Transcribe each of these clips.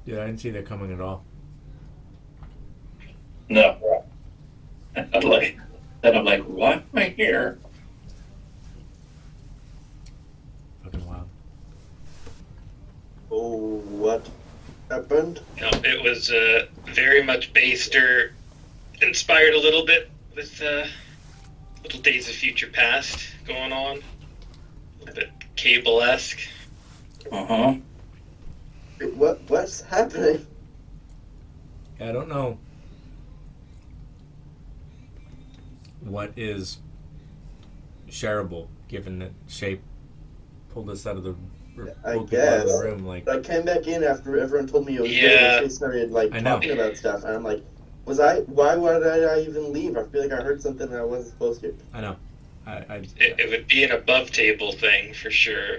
Yeah, I didn't see that coming at all. No. Then I'm like, why am I here? Fucking wild. Oh, what happened? It was very much based or inspired a little bit with little Days of Future Past going on. A little bit Cable-esque. Uh-huh. What's happening? Yeah, I don't know what is shareable, given that Shape pulled us out of the I pulled people out of the guess. room. Like, I came back in after everyone told me it was good, Yeah. and they started like I know. talking about stuff, and I'm like, why did I even leave? I feel like I heard something that I wasn't supposed to. I know. It would be an above table thing for sure.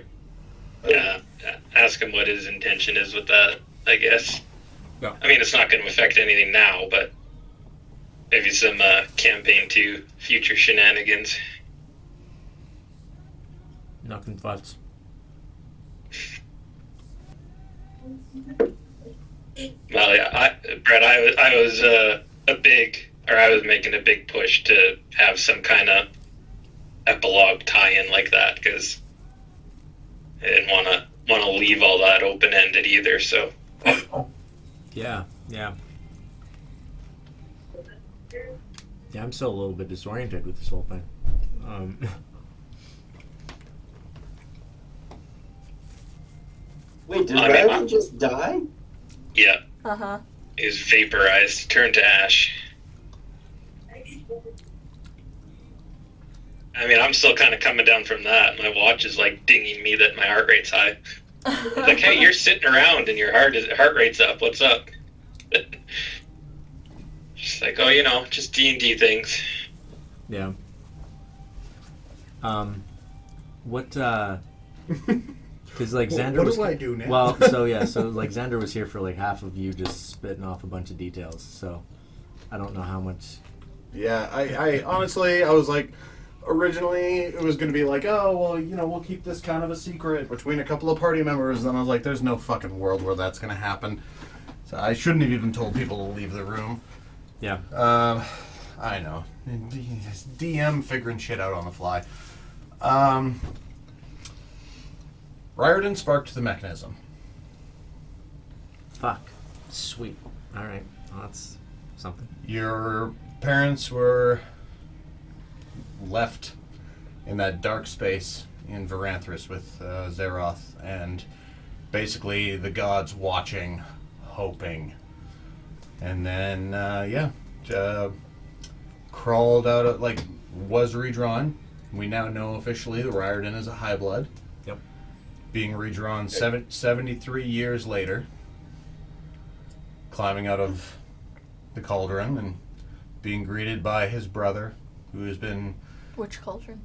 Ask him what his intention is with that, I guess. Yeah. I mean, it's not going to affect anything now, but maybe some campaign 2 future shenanigans. Nothing thoughts. Well, yeah, Brett, I was making a big push to have some kind of epilogue tie-in like that because I didn't want to leave all that open-ended either. So Yeah. I'm still a little bit disoriented with this whole thing. Wait, did I mean, Ryardon just die? yeah, Uh-huh. he was vaporized, turned to ash. I mean, I'm still kind of coming down from that. My watch is like dinging me that my heart rate's high. Like, hey, you're sitting around and your heart rate's up. What's up? Just like, oh, just D&D things. Yeah. What? Because like Xander What was. do I do now? Well, so like Xander was here for like half of you just spitting off a bunch of details. So I don't know how much. Yeah, I honestly, I was like, originally it was going to be like, oh, well, we'll keep this kind of a secret between a couple of party members. And I was like, there's no fucking world where that's going to happen. So I shouldn't have even told people to leave the room. Yeah. I know. DM figuring shit out on the fly. Ryardon sparked the mechanism. Fuck. Sweet. All right. Well, that's something. Your parents were left in that dark space in Varanthus with Zeroth, and basically the gods watching, hoping. And then, crawled out of, was redrawn. We now know officially that Ryardon is a highblood. Yep. Being redrawn 73 years later. Climbing out of the cauldron and being greeted by his brother, who has been Which cauldron?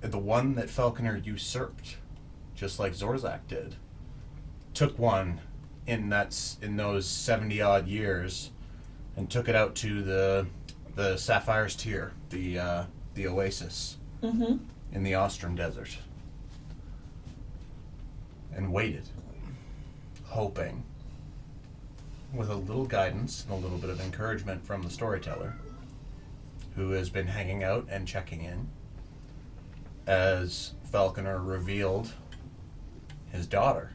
the one that Falconer usurped, just like Zorzak did. Took one in those 70-odd years and took it out to the Sapphire's Tear, the oasis in the Ostrom Desert, and waited, hoping, with a little guidance and a little bit of encouragement from the storyteller, who has been hanging out and checking in, as Falconer revealed his daughter,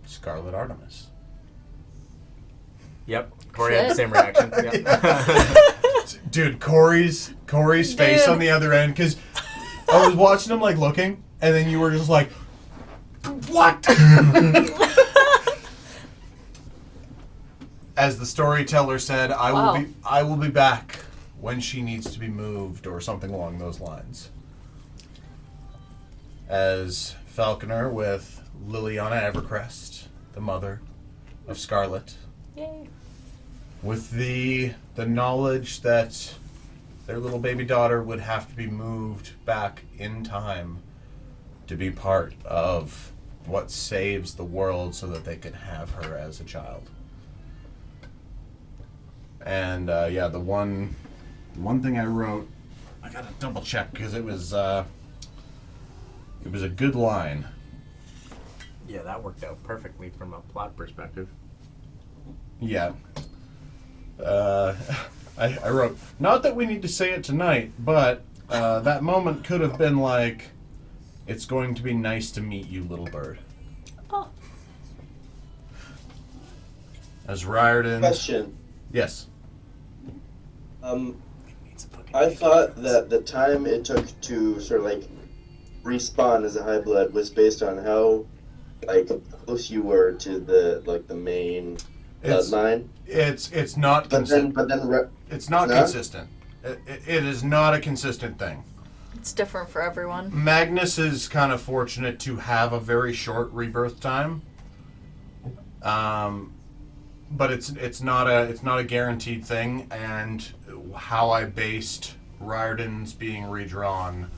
Scarlet Artemis. Yep. Corey had the same reaction. Yep. Dude, Corey's face on the other end, because I was watching him looking, and then you were just like, what? As the storyteller said, I will be back when she needs to be moved, or something along those lines. As Falconer with Liliana Evercrest, the mother of Scarlet, Yay. with the knowledge that their little baby daughter would have to be moved back in time to be part of what saves the world so that they can have her as a child. And the one thing I wrote, I gotta double check because it was a good line. Yeah, that worked out perfectly from a plot perspective. Yeah. I wrote, not that we need to say it tonight, but that moment could have been like, it's going to be nice to meet you, little bird. Oh. As Ryardon... Question. Yes. I thought that the time it took to sort of like respawn as a high blood was based on how like close you were to the main bloodline. It's not But then it's not consistent. It is not a consistent thing. It's different for everyone. Magnus is kind of fortunate to have a very short rebirth time. But it's not a guaranteed thing, and how I based Ryardon's being redrawn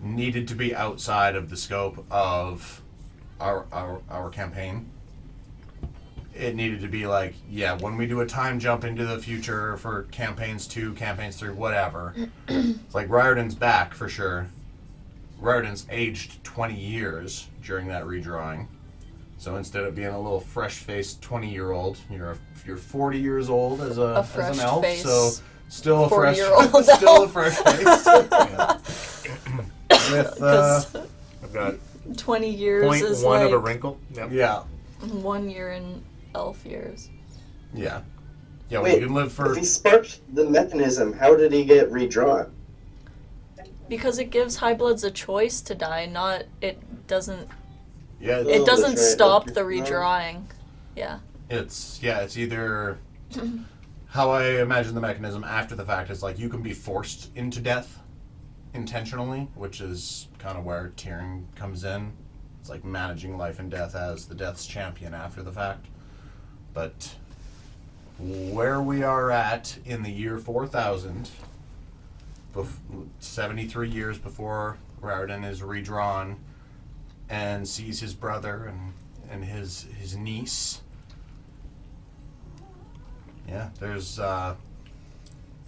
needed to be outside of the scope of our campaign. It needed to be like, yeah, when we do a time jump into the future for campaigns 2, campaigns 3, whatever, it's like Ryardon's back for sure. Ryardon's aged 20 years during that redrawing. So instead of being a little fresh-faced 20-year-old, you're 40 years old as an elf. Face, so still a fresh, still a fresh face. Yeah. With I've got 20 years 0.1 is of a like wrinkle. Yep. yeah, 1 year in elf years. yeah. Well, Wait, you can live for. if he sparked the mechanism, how did he get redrawn? Because it gives highbloods a choice to die, not it doesn't. Yeah, It doesn't that's right. stop Okay. the redrawing. Yeah. it's either how I imagine the mechanism after the fact is like you can be forced into death intentionally, which is kind of where Tyrion comes in. It's like managing life and death as the death's champion after the fact. But where we are at in the year 4000, 73 years before Ryardon is redrawn and sees his brother and his niece. Yeah, there's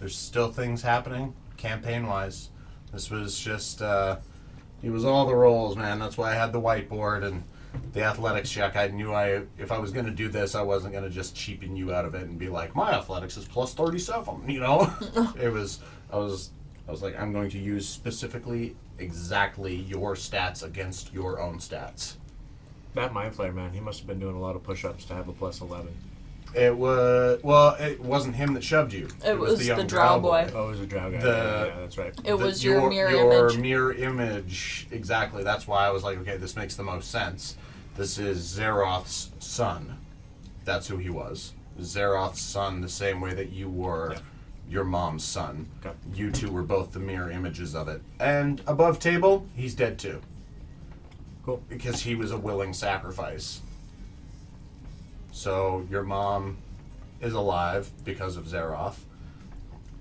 still things happening campaign-wise. This was just it was all the rolls, man. That's why I had the whiteboard and the athletics check. I knew if I was going to do this, I wasn't going to just cheapen you out of it and be like, my athletics is plus 37. You know, I was like, I'm going to use specifically exactly your stats against your own stats. That Mind Flayer, man, he must have been doing a lot of push-ups to have a plus 11. It wasn't him that shoved you. It was the young the drow drow boy. Oh, it was a drow guy. The- yeah, that's right. It was your mirror your image. mirror image, exactly. That's why I was like, okay, this makes the most sense. This is Zeroth's son. That's who he was. Zeroth's son, the same way that you were your mom's son. Okay. You two were both the mirror images of it. And above table, he's dead too. Cool. Because he was a willing sacrifice. So your mom is alive because of Zeroth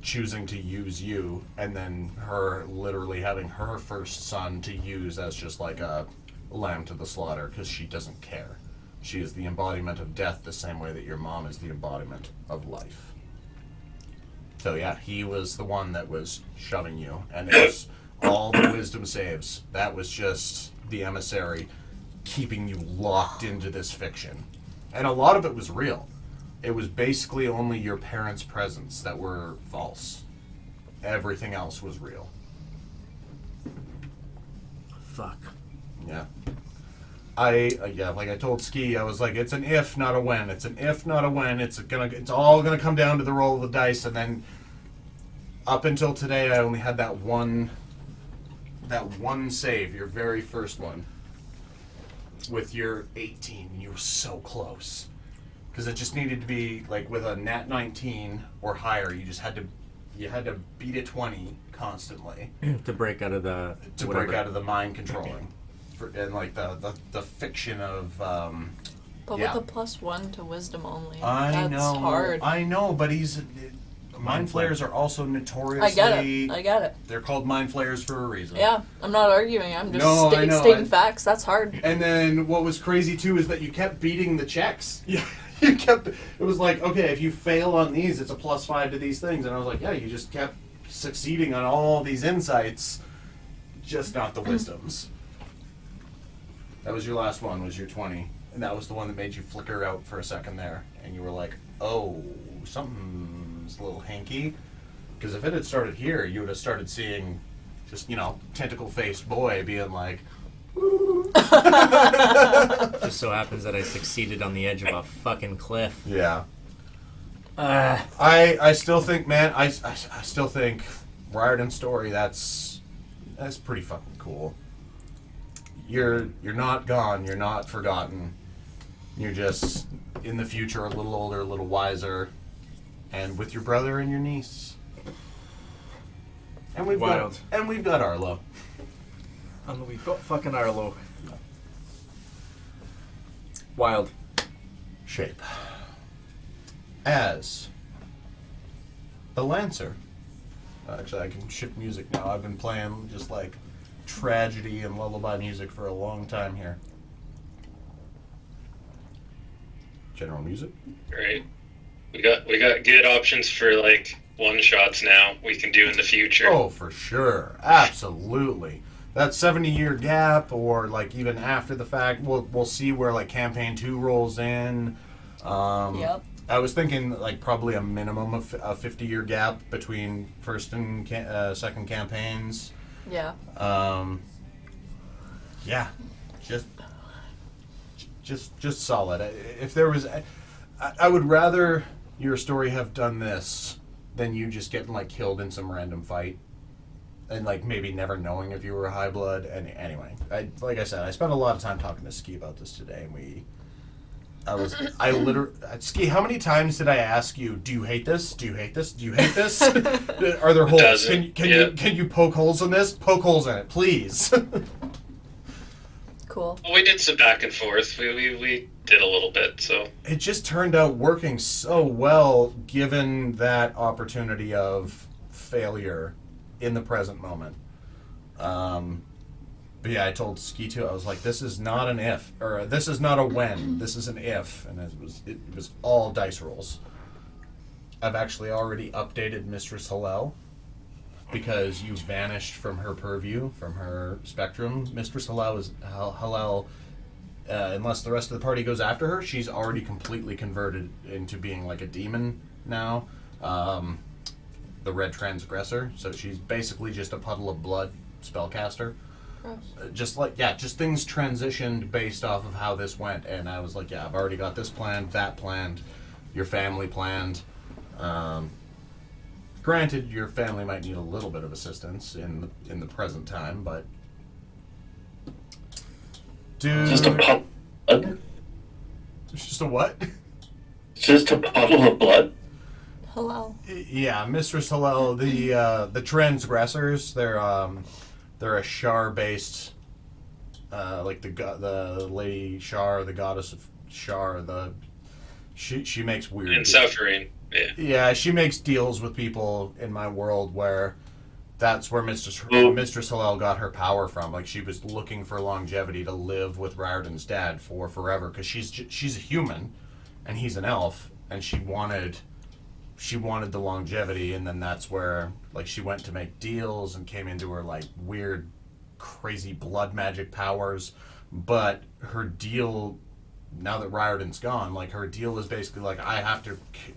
choosing to use you, and then her literally having her first son to use as just like a lamb to the slaughter because she doesn't care. She is the embodiment of death the same way that your mom is the embodiment of life. So yeah, he was the one that was shoving you, and it was all the wisdom saves. That was just the emissary keeping you locked into this fiction. And a lot of it was real. It was basically only your parents' presence that were false. Everything else was real. Fuck. Yeah. Like I told Ski, I was like, it's an if, not a when. It's an if, not a when. It's all gonna come down to the roll of the dice, and then up until today, I only had that one save, your very first one, with your 18. You were so close, because it just needed to be like with a nat 19 or higher. You just had to beat a 20 constantly to break out of the break out of the mind controlling. And like the fiction of But yeah. with a +1 to wisdom only. I That's know hard. I know, but mind flayers are also notoriously I get it. they're called mind flayers for a reason. Yeah, I'm not arguing. I'm just No, I know, stating facts. That's hard. And then what was crazy too is that you kept beating the checks. Yeah. It was like, okay, if you fail on these, it's a +5 to these things. And I was like, yeah, you just kept succeeding on all these insights, just not the wisdoms. That was your last one, was your 20. And that was the one that made you flicker out for a second there. And you were like, oh, something's a little hanky. Because if it had started here, you would have started seeing just, tentacle-faced boy being like, Just so happens that I succeeded on the edge of a fucking cliff. yeah. I still think, man, I still think Ryardon's story, that's pretty fucking cool. You're not gone, you're not forgotten. You're just in the future a little older, a little wiser, and with your brother and your niece. And we've Wild. got Arlo. And we've got fucking Arlo. Wild. Shape. As the Lancer. Actually, I can shift music now. I've been playing just like tragedy and lullaby music for a long time here. General music. Right. We got good options for like one shots now. We can do in the future. Oh, for sure. Absolutely. That 70-year gap, or like even after the fact, we'll see where like campaign 2 rolls in. Yep. I was thinking like probably a minimum of a 50-year gap between first and second campaigns. Yeah. Yeah, just solid. If there was, I would rather your story have done this than you just getting like killed in some random fight, and like maybe never knowing if you were a high blood. And anyway, like I said, I spent a lot of time talking to Ski about this today, and I literally, Ski, how many times did I ask you, do you hate this? Do you hate this? Do you hate this? Are there holes? Can you poke holes in this? Poke holes in it, please. Cool. Well, we did some back and forth. We did a little bit, so. It just turned out working so well given that opportunity of failure in the present moment. But yeah, I told Ski too, I was like, this is not an if, or this is not a when, this is an if, and it was all dice rolls. I've actually already updated Mistress Hillel, because you vanished from her purview, from her spectrum. Mistress Hillel, unless the rest of the party goes after her, she's already completely converted into being like a demon now. The Red Transgressor, so she's basically just a puddle of blood spellcaster. Just things transitioned based off of how this went, and I was like, yeah, I've already got this planned, that planned, your family planned. Granted, your family might need a little bit of assistance in the present time, but Just a puddle of blood? It's just a what? Just a puddle of blood? Hello. Yeah, Mistress Hillel, the transgressors, they're a Shar-based, like the Lady Shar, the goddess of Shar. She makes weird And suffering. Yeah. Yeah, she makes deals with people in my world where that's where Mistress Hillel got her power from. Like, she was looking for longevity to live with Ryardon's dad for forever, because she's a human and he's an elf, and she wanted the longevity. And then that's where like she went to make deals and came into her like weird crazy blood magic powers. But her deal, now that Ryardon's gone, like her deal is basically like, I have to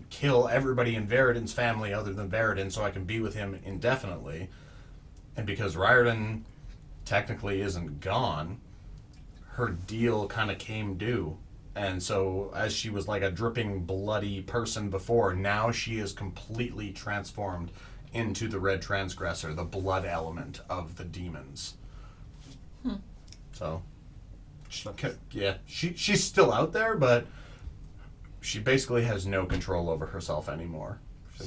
kill everybody in Veridon's family other than Veridon so I can be with him indefinitely. And because Ryardon technically isn't gone, her deal kind of came due. And so as she was like a dripping bloody person before, now she is completely transformed into the Red Transgressor, the blood element of the demons. So she's still out there, but she basically has no control over herself anymore. So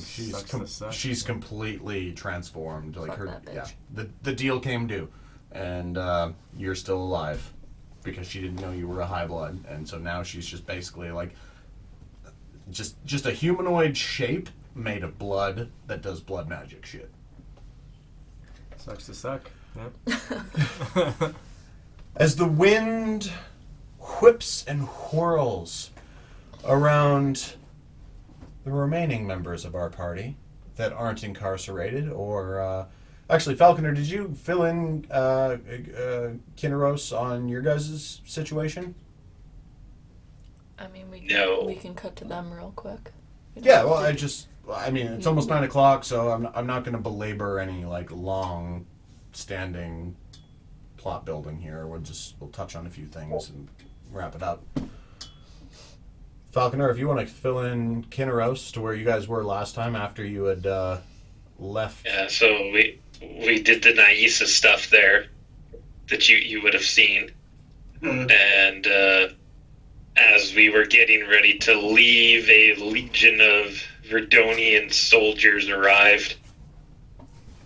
she's completely transformed. Like, Fuck her, that bitch. yeah. The deal came due, and you're still alive because she didn't know you were a high blood, and so now she's just basically like just a humanoid shape made of blood that does blood magic shit. Sucks to suck. Yep. As the wind whips and whirls around the remaining members of our party that aren't incarcerated or Actually, Falconer, did you fill in Kinneros on your guys' situation? I mean, No. we can cut to them real quick. We don't Yeah, have well, to- it's almost 9 o'clock, so I'm not going to belabor any like long standing plot building here. We'll touch on a few things and wrap it up. Falconer, if you want to fill in Kinneros to where you guys were last time after you had left. Yeah, so we did the Naisa stuff there that you would have seen. And as we were getting ready to leave, a legion of Verdonian soldiers arrived,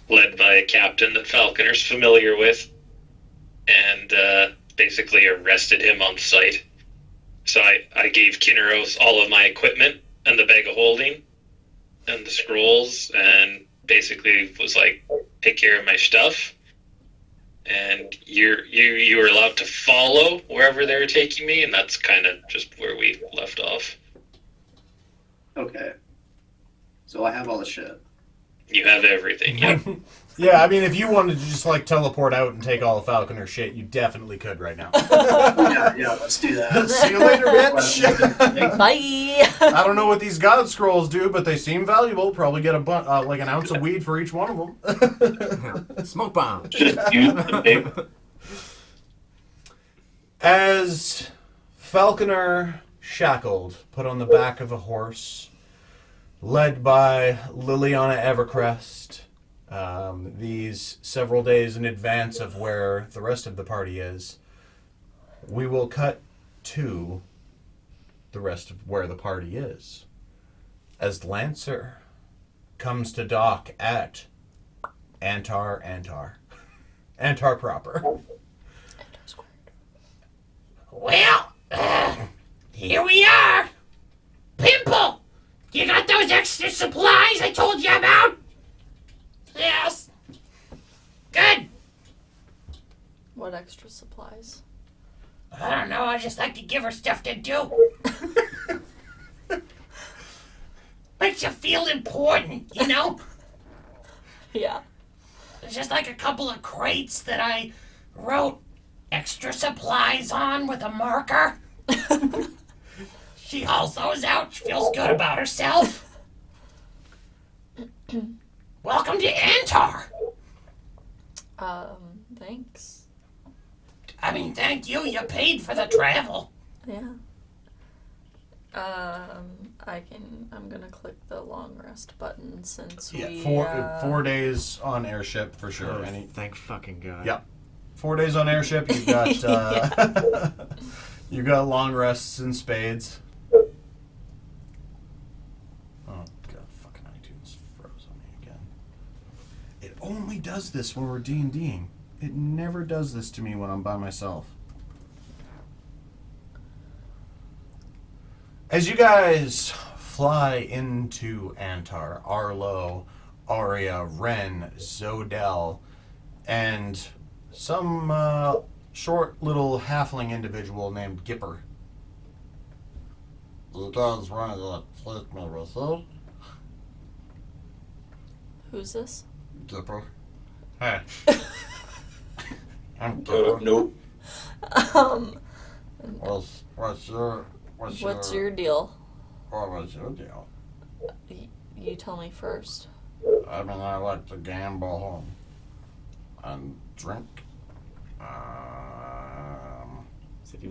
led by a captain that Falconer's familiar with, and basically arrested him on sight. So I gave Kinneros all of my equipment and the bag of holding and the scrolls, and basically was like, take care of my stuff. And you were allowed to follow wherever they were taking me, and that's kind of just where we left off. Okay. So I have all the shit. You have everything, yep. Yeah, I mean, if you wanted to just like teleport out and take all of Falconer shit, you definitely could right now. Yeah, let's do that. See you later, bitch. Bye. I don't know what these god scrolls do, but they seem valuable. Probably get like an ounce of weed for each one of them. Smoke bomb. Just use the paper. As Falconer, shackled, put on the back of a horse, led by Liliana Evercrest, these several days in advance of where the rest of the party is, we will cut to the rest of where the party is. As Lancer comes to dock at Antar proper. Well, here we are. Pimple, you got those extra supplies I told you about? Yes. Good. What extra supplies? I don't know, I just like to give her stuff to do. Makes you feel important, you know? Yeah. There's just like a couple of crates that I wrote extra supplies on with a marker. She hauls those out. She feels good about herself. Welcome to Antar. Thanks. I mean, thank you. You paid for the travel. Yeah. I'm gonna click the long rest button since we. 4 days on airship for sure. Oh, thank fucking God. Yeah. 4 days on airship. You've got you got long rests in spades. Oh God, fucking iTunes froze on me again. It only does this when we're D&Ding. It never does this to me when I'm by myself. As you guys fly into Antar, Arlo, Aria, Ren, Zodel, and some short little halfling individual named Gipper. You guys want to take me with you? Who's this? Gipper. Hey. I'm Gipper. Nope. What's your deal? What was your deal? You tell me first. I mean, I like to gamble and drink.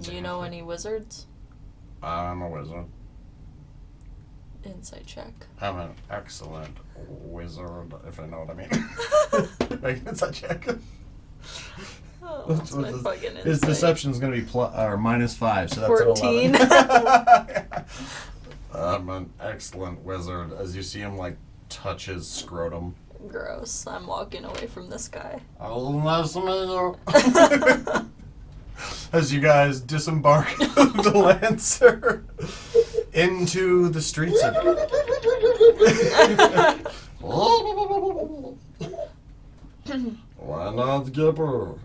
Do you know any wizards? I'm a wizard. Insight check. I'm an excellent wizard, if I know what I mean. Make an insight check. Oh, what's my fucking insight? His deception's going to be -5, so that's 14. an 11. I'm an excellent wizard, as you see him, like, touch his scrotum. Gross. I'm walking away from this guy. Oh, nice to meet you. As you guys disembark the Lancer into the streets of Why not Gipper?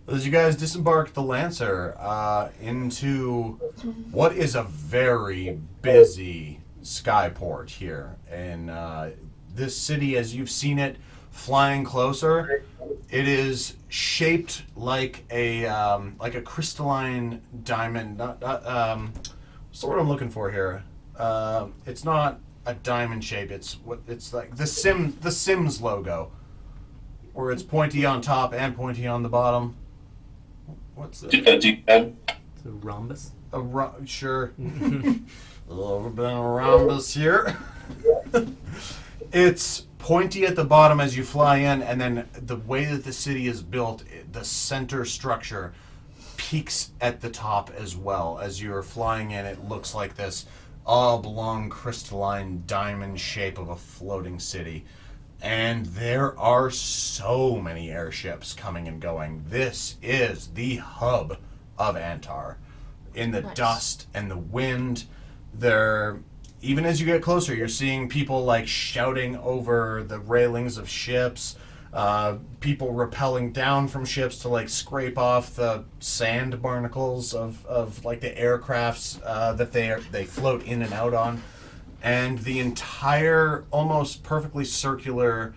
As you guys disembark the Lancer into what is a very busy skyport here in this city as you've seen it flying closer, it is shaped like a crystalline diamond. Not what's the word I'm looking for here? It's not a diamond shape. It's like the Sims logo, where it's pointy on top and pointy on the bottom. What's it? It's a rhombus. Sure. A little bit of a rhombus here. It's pointy at the bottom as you fly in, and then the way that the city is built, the center structure peaks at the top as well. As you're flying in, it looks like this oblong crystalline diamond shape of a floating city. And there are so many airships coming and going. This is the hub of Antar. In the dust and the wind, even as you get closer, you're seeing people like shouting over the railings of ships, people rappelling down from ships to like scrape off the sand barnacles of like the aircrafts that they float in and out on. And the entire, almost perfectly circular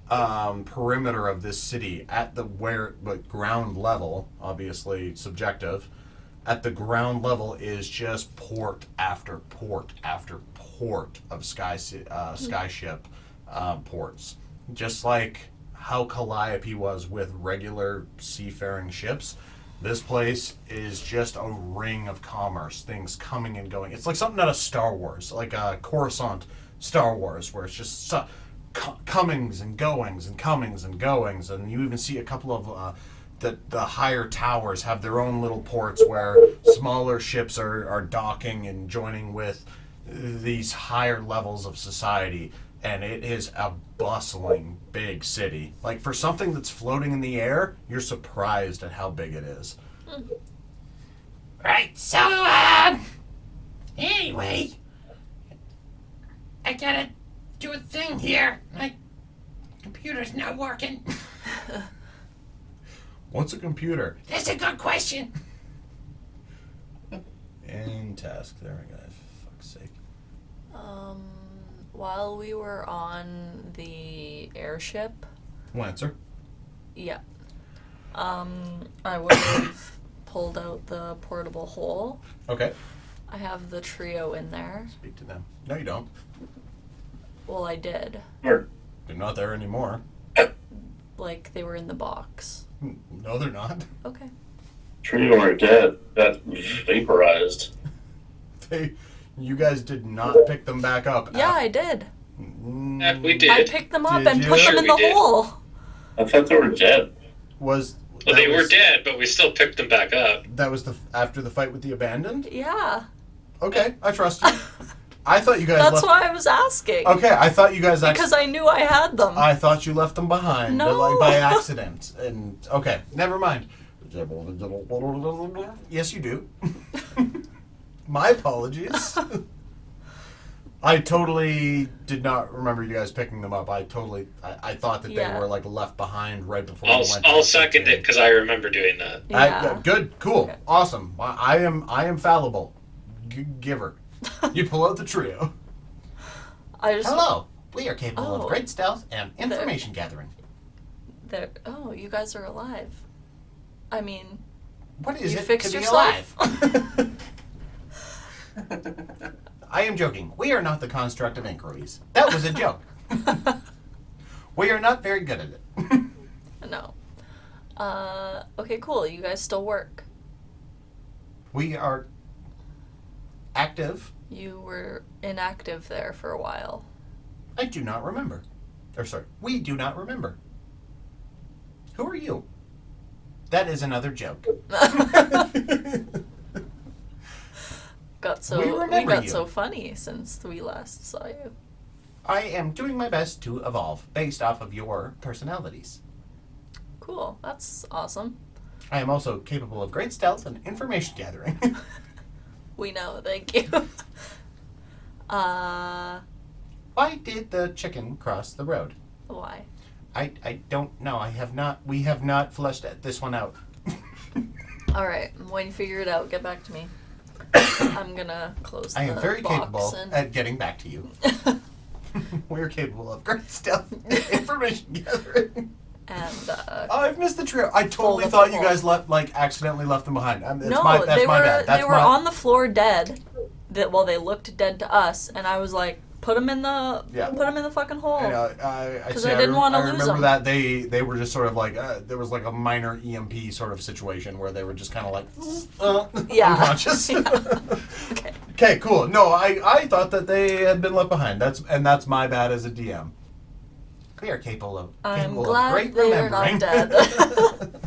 perimeter of this city at the ground level, obviously subjective, at the ground level is just port after port after port of skyship ports. Just like how Calliope was with regular seafaring ships, this place is just a ring of commerce, things coming and going. It's like something out of Star Wars, like Coruscant Star Wars, where it's just comings and goings and comings and goings. And you even see a couple of the higher towers have their own little ports where smaller ships are docking and joining with these higher levels of society. And it is a bustling big city. Like, for something that's floating in the air, you're surprised at how big it is. Right, so, anyway, I gotta do a thing here. My computer's not working. What's a computer? That's a good question. And task. There we go. For fuck's sake. While we were on the airship, Lancer. yeah, I would have pulled out the portable hole. Okay. I have the trio in there. Speak to them. No, you don't. Well, I did. They're not there anymore. Like, they were in the box. No, they're not. Okay. Trio are dead. That vaporized. You guys did not pick them back up. Yeah, I did. Yeah, we did. I picked them up Did and you? put them Sure in we the did. hole. I thought they were dead. Well, they were dead, but we still picked them back up. That was after the fight with the abandoned? Yeah. Okay, I trust you. I thought you guys That's left... why I was asking. Okay, I thought you guys Because I knew I had them. I thought you left them behind, No. like by accident. And okay, never mind. Yes, you do. My apologies. I totally did not remember you guys picking them up. I thought that Yeah. they were like left behind right before you went. I'll second it because I remember doing that. Yeah. Good, cool, Okay. awesome. I am fallible. Giver. You pull out the trio. I just. Hello, we are capable Oh. of great stealth and information gathering. Oh, you guys are alive. I mean, What is You it fixed to be yourself? alive? I am joking. We are not the construct of inquiries. That was a joke. We are not very good at it. no. Okay, cool. You guys still work. We are active. You were inactive there for a while. I do not remember. Or sorry, we do not remember. Who are you? That is another joke. We remember got you. so funny since we last saw you. I am doing my best to evolve based off of your personalities. Cool. That's awesome. I am also capable of great stealth and information gathering. We know. Thank you. Why did the chicken cross the road? Why? I don't know. We have not fleshed this one out. All right. When you figure it out, get back to me. I'm gonna close the I am very box capable and... at getting back to you. We're capable of great stealth information gathering. And I've missed the trio. I totally Full thought of you people. guys accidentally left them behind. That's no, my they bad. they were on the floor dead. They looked dead to us, and I was like, put them in the fucking hole. Because I didn't wanna lose remember them. that they were just sort of like there was like a minor EMP sort of situation where they were just kind of like Yeah. unconscious. Yeah. Okay. Okay, cool. No, I thought that they had been left behind. That's my bad as a DM. We are capable of I'm of glad great they're remembering. not dead.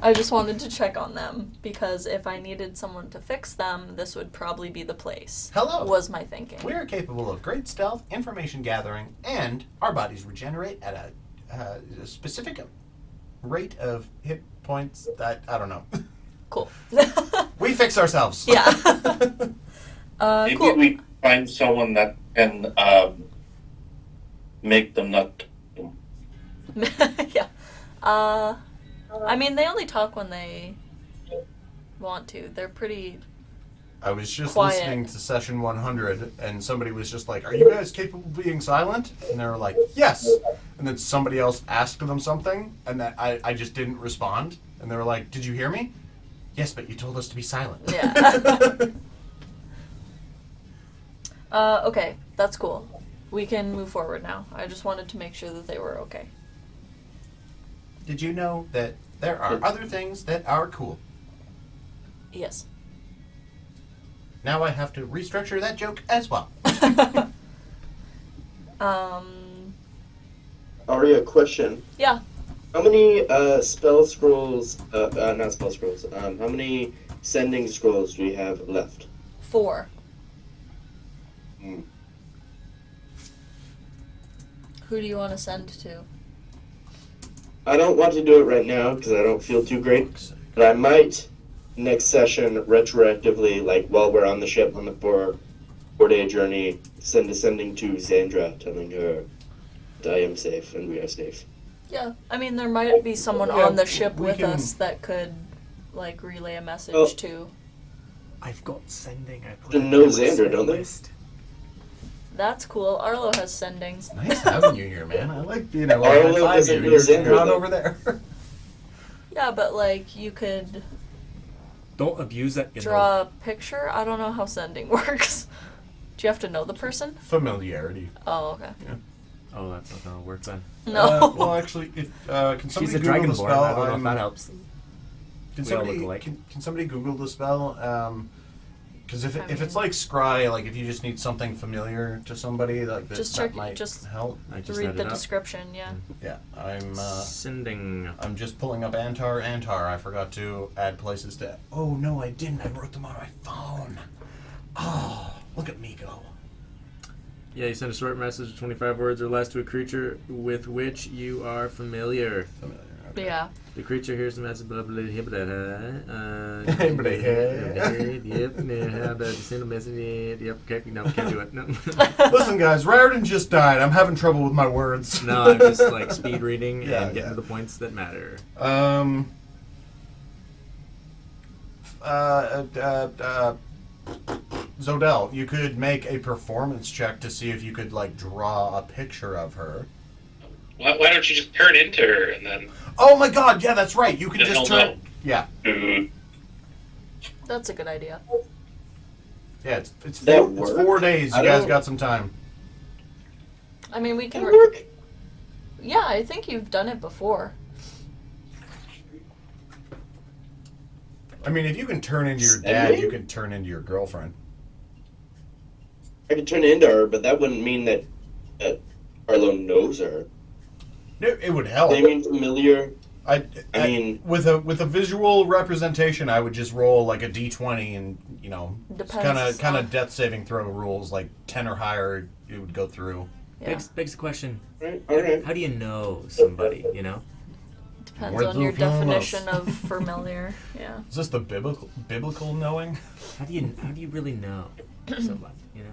I just wanted to check on them because if I needed someone to fix them, this would probably be the place. Hello. Was my thinking. We are capable of great stealth, information gathering, and our bodies regenerate at a specific rate of hit points that I don't know. Cool. We fix ourselves. Yeah. Maybe Cool. we find someone that can make them not. Yeah. I mean, they only talk when they want to. They're pretty. I was just Quiet. listening to session 100, and somebody was just like, "Are you guys capable of being silent?" And they were like, "Yes." And then somebody else asked them something, and that I just didn't respond. And they were like, "Did you hear me?" "Yes, but you told us to be silent." Yeah. Okay, that's cool. We can move forward now. I just wanted to make sure that they were okay. Did you know that there are other things that are cool? Yes. Now I have to restructure that joke as well. Aria, question. Yeah. How many spell scrolls, not spell scrolls, how many sending scrolls do we have left? 4. Hmm. Who do you want to send to? I don't want to do it right now because I don't feel too great, but I might next session retroactively, like while we're on the ship on the four-day journey, send a sending to Xandra, telling her that I am safe and we are safe. Yeah. I mean, there might be someone Yeah, on the ship we with can- us that could, like, relay a message Oh. to. I've got sending. I put They it know on my Xander, spell don't they? list. That's cool. Arlo has sendings. Nice having you here, man. I like being able to Arlo high-five doesn't you. know You're Xander, not though. over there. Yeah, but, like, you could Don't abuse that. You know. draw a picture. I don't know how sending works. Do you have to know the person? Familiarity. Oh, okay. Oh, that's not gonna work then. No. Well, actually, if can somebody She's a Google the dragonborn. spell? I don't know if that helps. Can We all somebody look alike. can somebody Google the spell? Because if I it's mean- like scry, like if you just need something familiar to somebody, like that, Just that check- might just- help. I just Read read the it up. description, yeah. Yeah, Sending. I'm just pulling up Antar. I forgot to add places to. Oh no, I didn't. I wrote them on my phone. Oh, look at me go. Yeah, you send a short message of 25 words or less to a creature with which you are familiar. Familiar. Okay. Yeah. The creature hears the message, blah, blah, blah, blah, blah, yep, how to send a message, yep, okay, no, can't do it, no. Listen, guys, Ryardon just died. I'm having trouble with my words. No, I'm just like speed reading Yeah, and getting yeah. to the points that matter. Zodel, you could make a performance check to see if you could like draw a picture of her. Why don't you just turn into her and then? Oh my God! Yeah, that's right. You could Then just he'll turn. know. Yeah, That's a good idea. yeah. It's That four, it's work? 4 days. I You guys don't- got some time. I mean, we can. Can it work? Yeah, I think you've done it before. I mean, if you can turn into your dad, Sending? you can turn into your girlfriend. I could turn into her, but that wouldn't mean that Arlo knows her. It would help. They mean familiar. I mean- with a visual representation, I would just roll like a d20, and you know, Depends kind on- of death saving throw rules, like 10 or higher, it would go through. Yeah. Begs the question, Right? Alright. how do you know somebody, you know? Depends Where's on your the flowers? definition of familiar. Yeah. Is this the biblical knowing? How do you really know somebody, you know?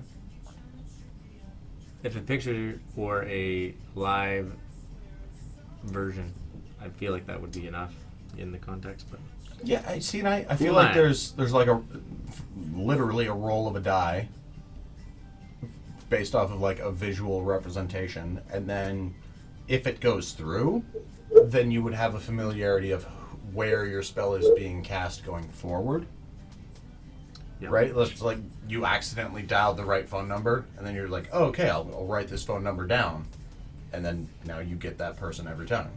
If a picture or a live version, I feel like that would be enough in the context, but Yeah, I see, and I feel Who like am I? there's like literally a roll of a die based off of like a visual representation, and then if it goes through, then you would have a familiarity of where your spell is being cast going forward. Yep. Right? Let's like you accidentally dialed the right phone number, and then you're like, oh, okay, I'll write this phone number down, and then now you get that person every time.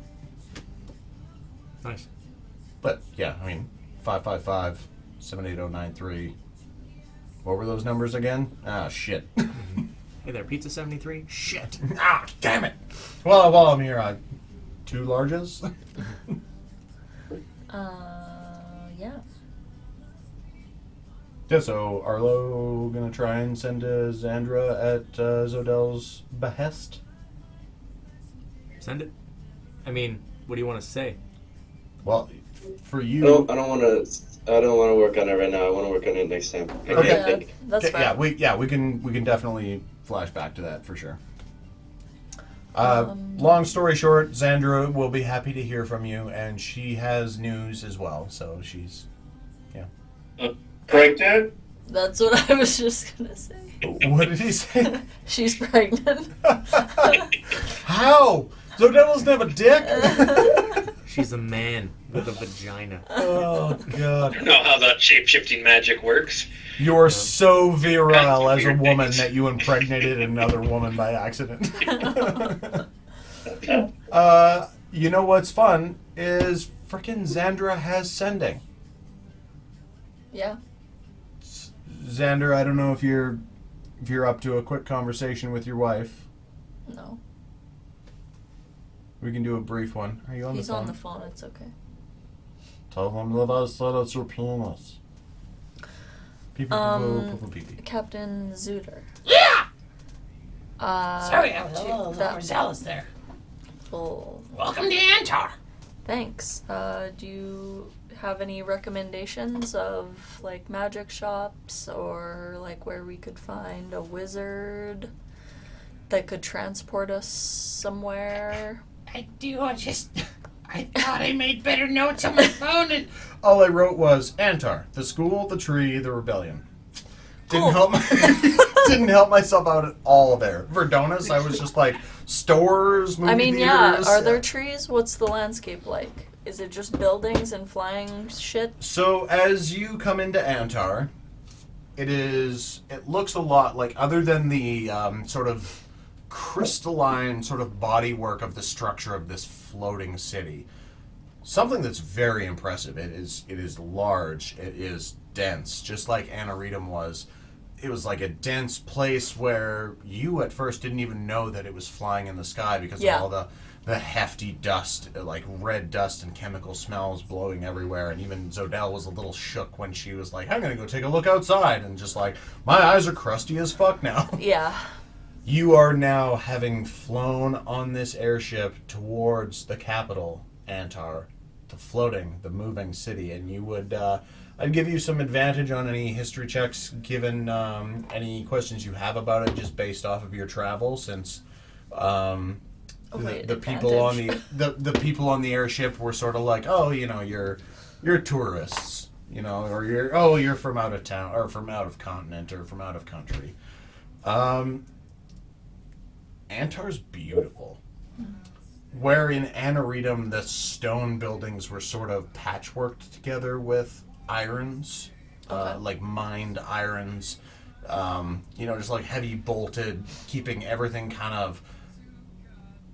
Nice. But yeah, I mean, 555-780-93. What were those numbers again? Ah, shit. Hey there, Pizza 73? Shit. Ah, damn it. Well, while I'm here, 2 larges. Yeah. Yeah, so Arlo gonna try and send Xandra at Zodel's behest? Send it. I mean, what do you want to say? Well, for I you... don't want to work on it right now. I want to work on it next time. Okay. Yeah, that's fine. Yeah, we can definitely flash back to that for sure. Long story short, Xandra will be happy to hear from you, and she has news as well. So she's, Pregnant? That's what I was just gonna say. What did he say? She's pregnant. How? Zodel doesn't have a dick. She's a man with a vagina. Oh God. I don't know how that shape-shifting magic works. You're so virile as a woman that you impregnated another woman by accident. You know what's fun is frickin' Xandra has sending. Yeah. Xander, I don't know if you're up to a quick conversation with your wife. No. We can do a brief one. Are you on He's the phone? on the phone. It's okay. Tell them that I said it's your penis. Captain Zuder. Yeah! Uh, Sorry, I was a do- little that- overzealous there. Oh, Welcome to Antar. thanks. Do you have any recommendations of like magic shops or like where we could find a wizard that could transport us somewhere? I thought I made better notes on my phone and All I wrote was Antar, the school, the tree, the rebellion. Didn't Cool. didn't help myself out at all there. Verdonis, I was just like stores, movie I mean, yeah. theaters. Are there trees? What's the landscape like? Is it just buildings and flying shit? So as you come into Antar, it looks a lot like, other than the sort of crystalline sort of bodywork of the structure of this floating city, something that's very impressive. It is large. It is dense, just like Anaretum was. It was like a dense place where you at first didn't even know that it was flying in the sky because Yeah. of all the hefty dust, like red dust and chemical smells blowing everywhere. And even Zodel was a little shook when she was like, I'm going to go take a look outside. And just like, my eyes are crusty as fuck now. Yeah. You are now having flown on this airship towards the capital, Antar, the moving city. And you would, I'd give you some advantage on any history checks given any questions you have about it just based off of your travel, since the people on the people on the airship were sort of like, oh, you're tourists, or you're from out of town or from out of continent or from out of country. Antar's beautiful. Where in Anaretum the stone buildings were sort of patchworked together with irons, like mined irons, just like heavy bolted, keeping everything kind of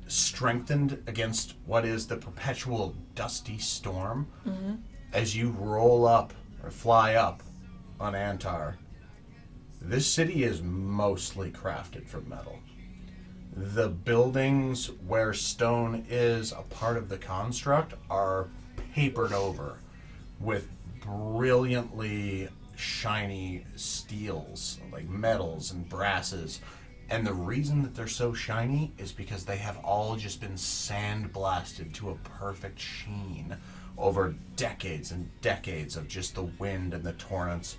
strengthened against what is the perpetual dusty storm. Mm-hmm. As you roll up or fly up on Antar, this city is mostly crafted from metal. The buildings where stone is a part of the construct are papered over with brilliantly shiny steels, like metals and brasses. And the reason that they're so shiny is because they have all just been sandblasted to a perfect sheen over decades and decades of just the wind and the torrents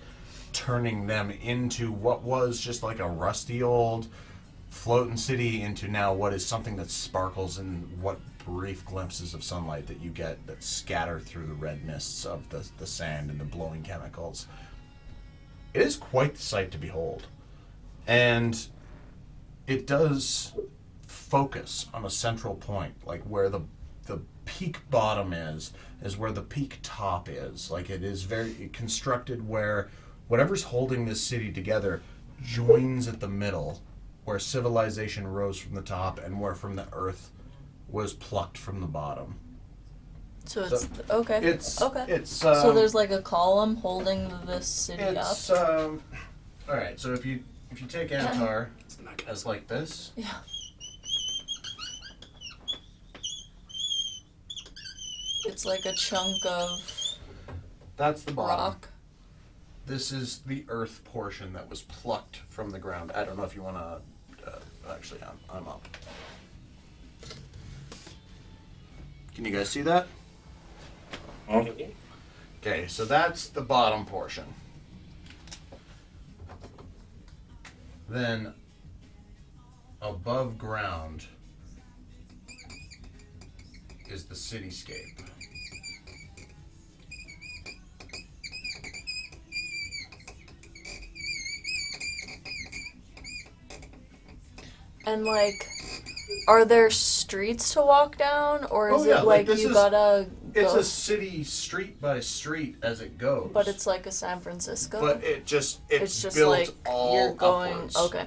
turning them into what was just like a rusty old floating city into now what is something that sparkles in what brief glimpses of sunlight that you get that scatter through the red mists of the sand and the blowing chemicals. It is quite the sight to behold. And it does focus on a central point, like where the peak bottom is where the peak top is. Like it is very constructed where whatever's holding this city together joins at the middle, where civilization rose from the top and where from the earth was plucked from the bottom. So it's okay. It's okay. It's So there's like a column holding this city it's up. all right. So if you take Antar as like this, Yeah. It's like a chunk of that's the bottom. rock. This is the earth portion that was plucked from the ground. I don't know if you want to. Actually, I'm up. Can you guys see that? Okay, so that's the bottom portion. Then, above ground is the cityscape. And like, are there streets to walk down, or is Oh, yeah, it like, like this you is- gotta It's go? a city street by street as it goes. But it's like a San Francisco. But it's just built like all you're going. upwards. Okay.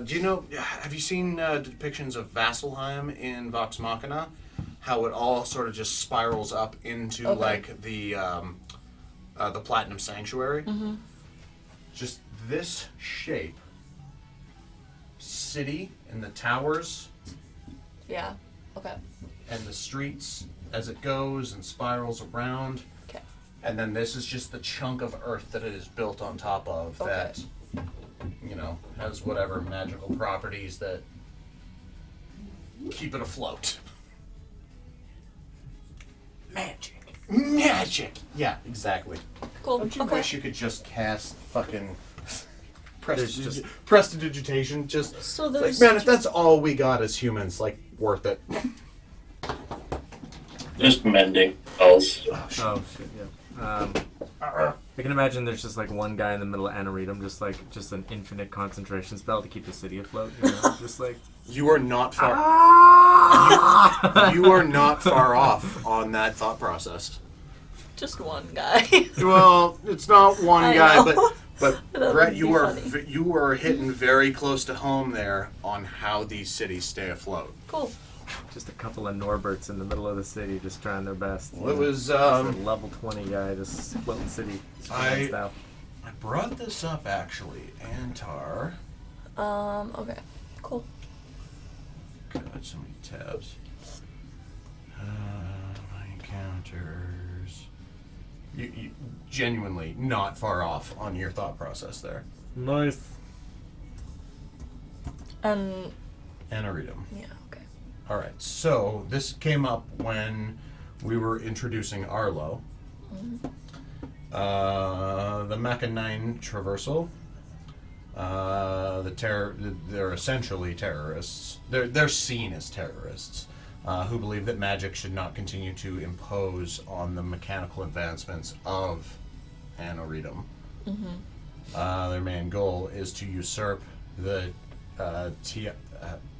Do you know? Have you seen depictions of Vasselheim in Vox Machina? How it all sort of just spirals up into Okay. like the Platinum Sanctuary. Mm-hmm. Just this shape, city and the towers Yeah. Okay. and the streets as it goes and spirals around. Okay. And then this is just the chunk of earth that it is built on top of Okay. that, has whatever magical properties that keep it afloat. Magic! Yeah, exactly. Cool. Don't you okay. wish you could just cast fucking There's prestidigitation? Just, So like, there's man, if that's all we got as humans, like, worth it. Just mending spells. Oh shit, yeah. I can imagine there's just like one guy in the middle of Anoretum, just an infinite concentration spell to keep the city afloat. Just like You are not far. You are not far off on that thought process. just one guy. Well, it's not one I guy, know. but That Brett, would you be are funny. you are hitting very close to home there on how these cities stay afloat. Cool. just a couple of Norberts in the middle of the city, just trying their best. Well, it was Just a level 20 guy, just floating the city. Superman style. I brought this up actually, Antar. Okay. Cool. God, so many tabs. My encounters. You genuinely not far off on your thought process there. Nice. And Anoretum. yeah. Okay. All right, so this came up when we were introducing Arlo. The Machinine Traversal. They're essentially terrorists. They're seen as terrorists who believe that magic should not continue to impose on the mechanical advancements of Anoretum. Their main goal is to usurp the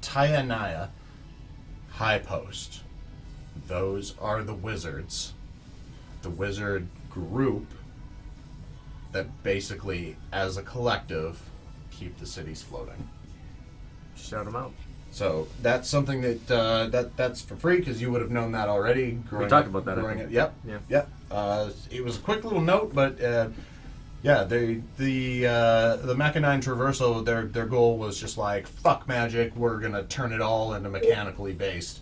Tyanaya High Post. Those are the wizards. The wizard group that basically, as a collective, keep the cities floating. Shout them out. So that's something that that's for free because you would have known that already. talked about that, I Growing think. it. Yep. Yeah. Yep. It was a quick little note, but yeah, the Machinine Traversal, their goal was just like, fuck magic, we're gonna turn it all into mechanically based.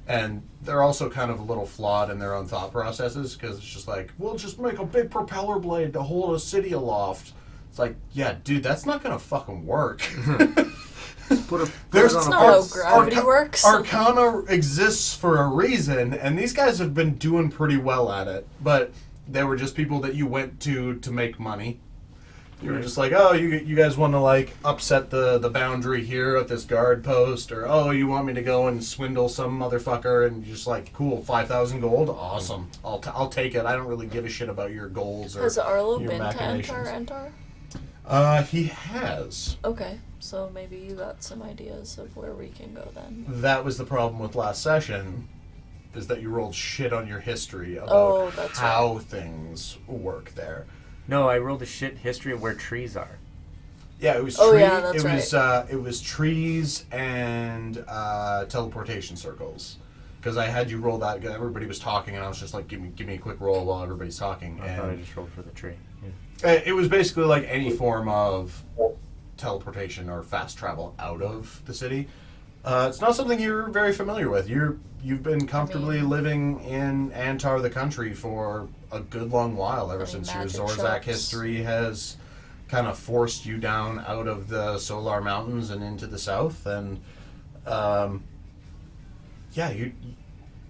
And they're also kind of a little flawed in their own thought processes because it's just like, we'll just make a big propeller blade to hold a city aloft. It's like, yeah, dude, that's not gonna fucking work. That's not how gravity works. Arcana exists for a reason, and these guys have been doing pretty well at it. But they were just people that you went to make money. You were just like, oh, you guys want to like upset the boundary here at this guard post, or oh, you want me to go and swindle some motherfucker, and you're just like, cool, 5,000 gold, awesome, I'll take it. I don't really give a shit about your goals or Has Arlo your been to machinations. Antar? He has. Okay, so maybe you got some ideas of where we can go then. That was the problem with last session, is that you rolled shit on your history Oh, about that's how things work there. No, I rolled a shit history of where trees are. Yeah, it was Oh, tree. yeah, that's it was trees and teleportation circles. Because I had you roll that. Everybody was talking, and I was just like, "Give me a quick roll while everybody's talking." I thought I And just rolled for the tree. it was basically like any form of teleportation or fast travel out of the city. It's not something you're very familiar with. You've been comfortably living in Antar, the country, for a good long while, ever since your magic Zorzak shops? history has kind of forced you down out of the Solar Mountains and into the south. And yeah,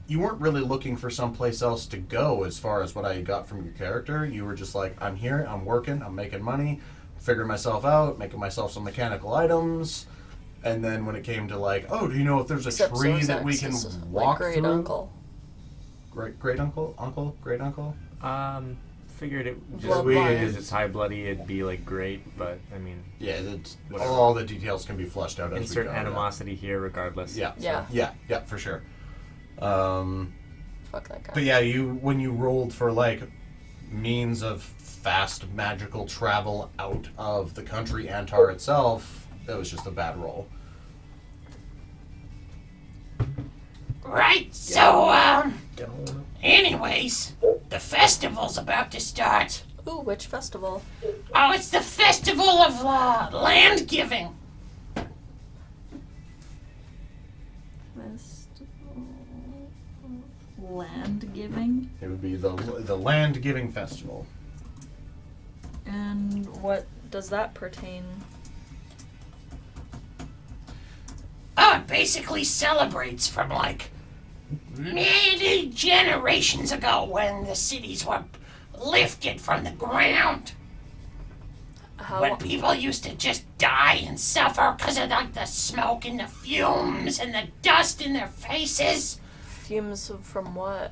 you weren't really looking for someplace else to go as far as what I got from your character. You were just like, I'm here, I'm working, I'm making money, figuring myself out, making myself some mechanical items. And then when it came to like, oh, do you know if there's a Except tree that we Zorzak's can is walk like through? great uncle. Great uncle, great uncle. Figured it just Bloodline. because it's high bloody, it'd be like great, but I mean, Yeah, it's, Whatever. all the details can be flushed out as insert we go. animosity here, regardless. Yeah, Yeah. yeah, for sure. Fuck that guy. But yeah, when you rolled for like means of fast magical travel out of the country Antar itself, that was just a bad roll. Right, so, anyways, the festival's about to start. Ooh, which festival? Oh, it's the festival of land giving. Festival of land giving. It would be the land giving festival. And what does that pertain? Oh, it basically celebrates from like many generations ago when the cities were lifted from the ground. How? When people used to just die and suffer because of like the smoke and the fumes and the dust in their faces. Fumes from what?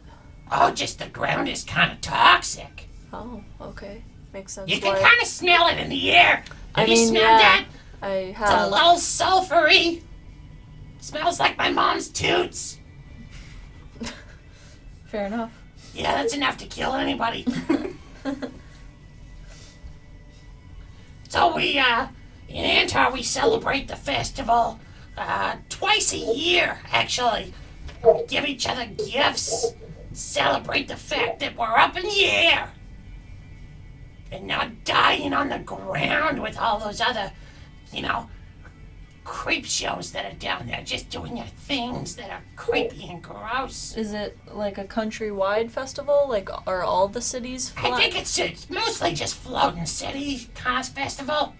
Oh, just the ground is kind of toxic. Oh, okay. Makes sense. You can why- kind of smell it in the air. I Have you mean, smelled yeah. that? I It's a have. little sulfury. Smells like my mom's toots. Fair enough. Yeah, that's enough to kill anybody. So we, in Antar, we celebrate the festival twice a year, actually. We give each other gifts, celebrate the fact that we're up in the air and not dying on the ground with all those other, creep shows that are down there just doing their things that are creepy and gross. Is it like a countrywide festival? Like, are all the cities I flat? think it's mostly just floating city kind of festival.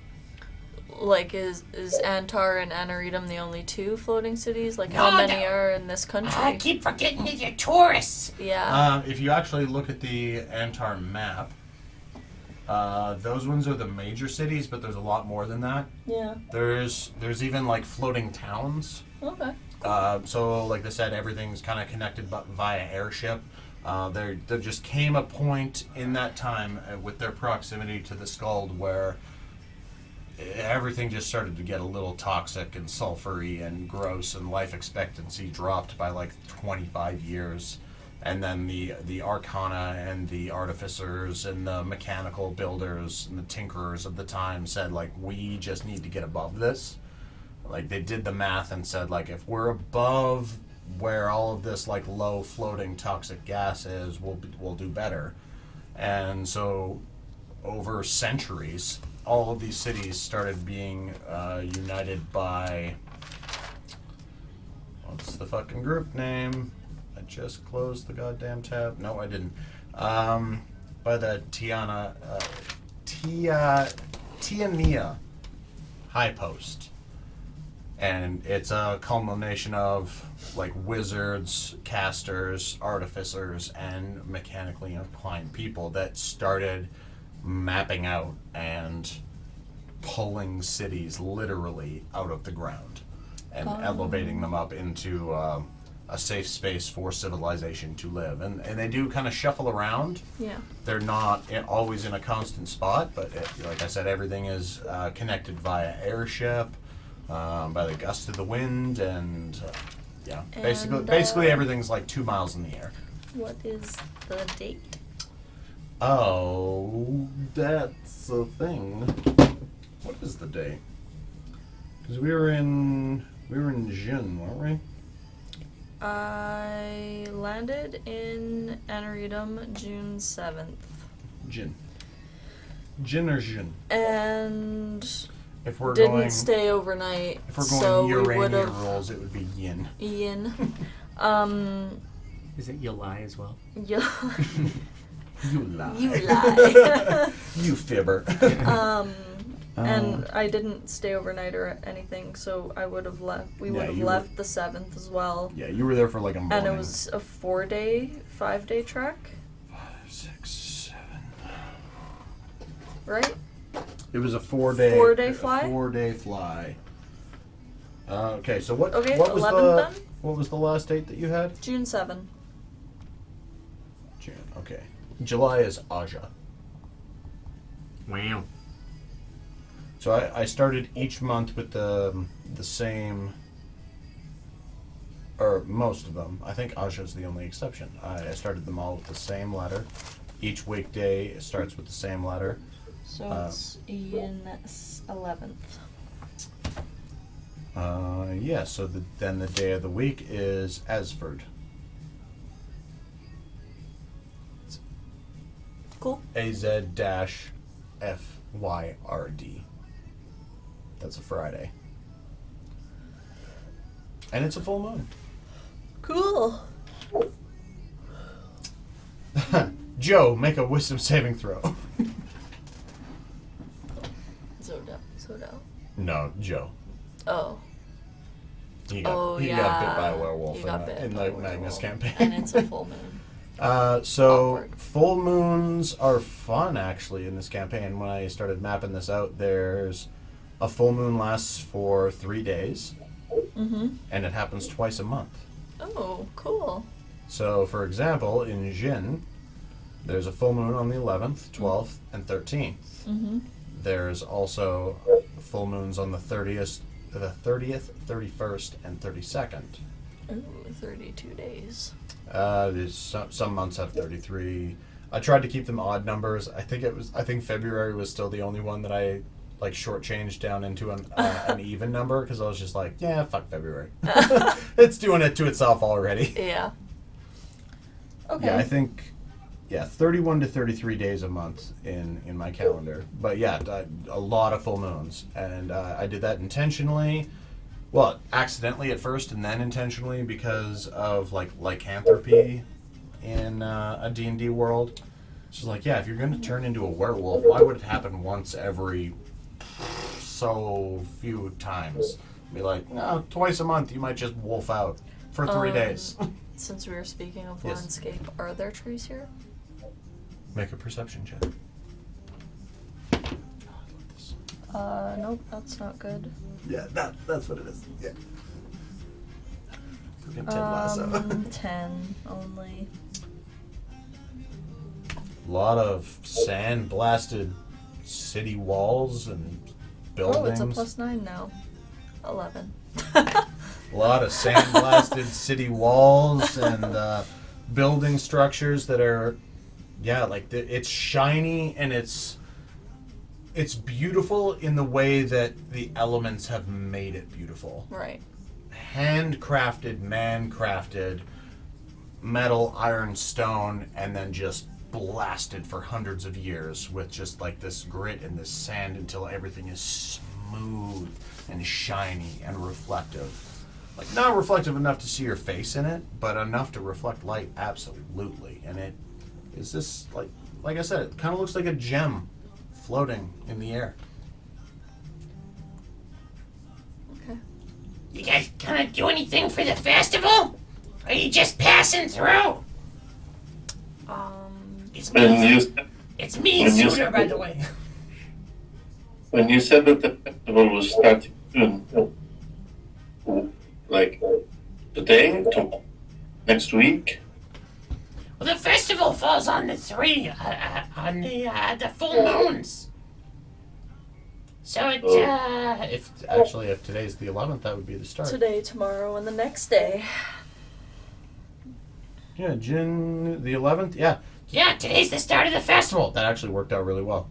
Like, is Antar and Anaretum the only two floating cities? Like, No, how many no. are in this country? I keep forgetting that you're tourists. Yeah. If you actually look at the Antar map, those ones are the major cities, but there's a lot more than that. Yeah. There's even like floating towns. Okay. So like I said, everything's kind of connected via airship. There just came a point in that time with their proximity to the Skald where everything just started to get a little toxic and sulfury and gross, and life expectancy dropped by like 25 years. And then the arcana and the artificers and the mechanical builders and the tinkerers of the time said, like, we just need to get above this. Like, they did the math and said, like, if we're above where all of this, like, low floating toxic gas is, we'll do better. And so over centuries, all of these cities started being united by, what's the fucking group name? I just closed the goddamn tab. No, I didn't. By the Tiania High Post. And it's a culmination of like wizards, casters, artificers, and mechanically inclined people that started mapping out and pulling cities literally out of the ground and elevating them up into a safe space for civilization to live. And they do kind of shuffle around. Yeah. They're not always in a constant spot, but like I said, everything is connected via airship, by the gust of the wind, and yeah, basically everything's like 2 miles in the air. What is the date? Oh, that's a thing. What is the date? Because we were in June, weren't we? I landed in Anaritum June 7th. Jin or Jun? And If we're didn't going, stay overnight. if we're going so we Urania would've rules, it would be Yin. Ian. Is it you'll lie as well? You, You lie. you lie. You fibber. And I didn't stay overnight or anything, so I would have left. We would have you left the 7th as well. Yeah, you were there for like a morning. And it was a 5-day trek, 5, 6, 7. right? It was a 4-day. 4-day fly? 4-day fly. Okay, so what? Okay, what was 11th then? What was the last date that you had? June 7. June. Okay. July is Aja. Wow. So I started each month with the same, or most of them. I think Aja is the only exception. I started them all with the same letter. Each weekday starts with the same letter. So it's Ian 11th. Yeah, so then the day of the week is Asford. Cool. AZ-FYRD. That's a Friday. And it's a full moon. Cool. Joe, make a wisdom saving throw. Zoda. No, Joe. Oh. He got bit by a werewolf in the Magnus campaign. And it's a full moon. So Awkward. full moons are fun actually in this campaign. When I started mapping this out, there's a full moon lasts for 3 days, and it happens twice a month. Oh, cool. So, for example, in Jin, there's a full moon on the 11th, 12th, and 13th. There's also full moons on the 30th, 31st, and 32nd. Ooh, 32 days. Some months have 33. I tried to keep them odd numbers. I think February was still the only one that I like shortchanged down into an even number because I was just like, yeah, fuck February. It's doing it to itself already. Yeah. Okay. Yeah, I think 31 to 33 days a month in my calendar. But yeah, a lot of full moons, and I did that intentionally. Well, accidentally at first, and then intentionally because of like lycanthropy in a D&D world. It's just like, yeah, if you're going to turn into a werewolf, why would it happen once every so few times? Be like, no, twice a month you might just wolf out for 3 days. Since we were speaking of Yes. landscape, are there trees here? Make a perception check. Nope, that's not good. Yeah, that's what it is. Yeah. Fucking Ted Lasso. 10 only. A lot of sand-blasted city walls and buildings. Oh, it's a +9 now. 11. A lot of sand-blasted city walls and building structures that are, it's shiny and it's beautiful in the way that the elements have made it beautiful. Right. Handcrafted, man-crafted, metal, iron, stone, and then just blasted for hundreds of years with just like this grit and this sand until everything is smooth and shiny and reflective. Like, not reflective enough to see your face in it, but enough to reflect light, absolutely. And it is this, like I said, it kind of looks like a gem floating in the air. Okay. You guys gonna do anything for the festival? Or are you just passing through? It's And me. you, It's me, when you- Suitor, by the way. when you said that the festival was starting soon, like today, Next week? Well, the festival falls on the the full moons. So it, If today's the 11th, that would be the start. Today, tomorrow, and the next day. Yeah, June the 11th. Yeah, yeah, today's the start of the festival. that actually worked out really well.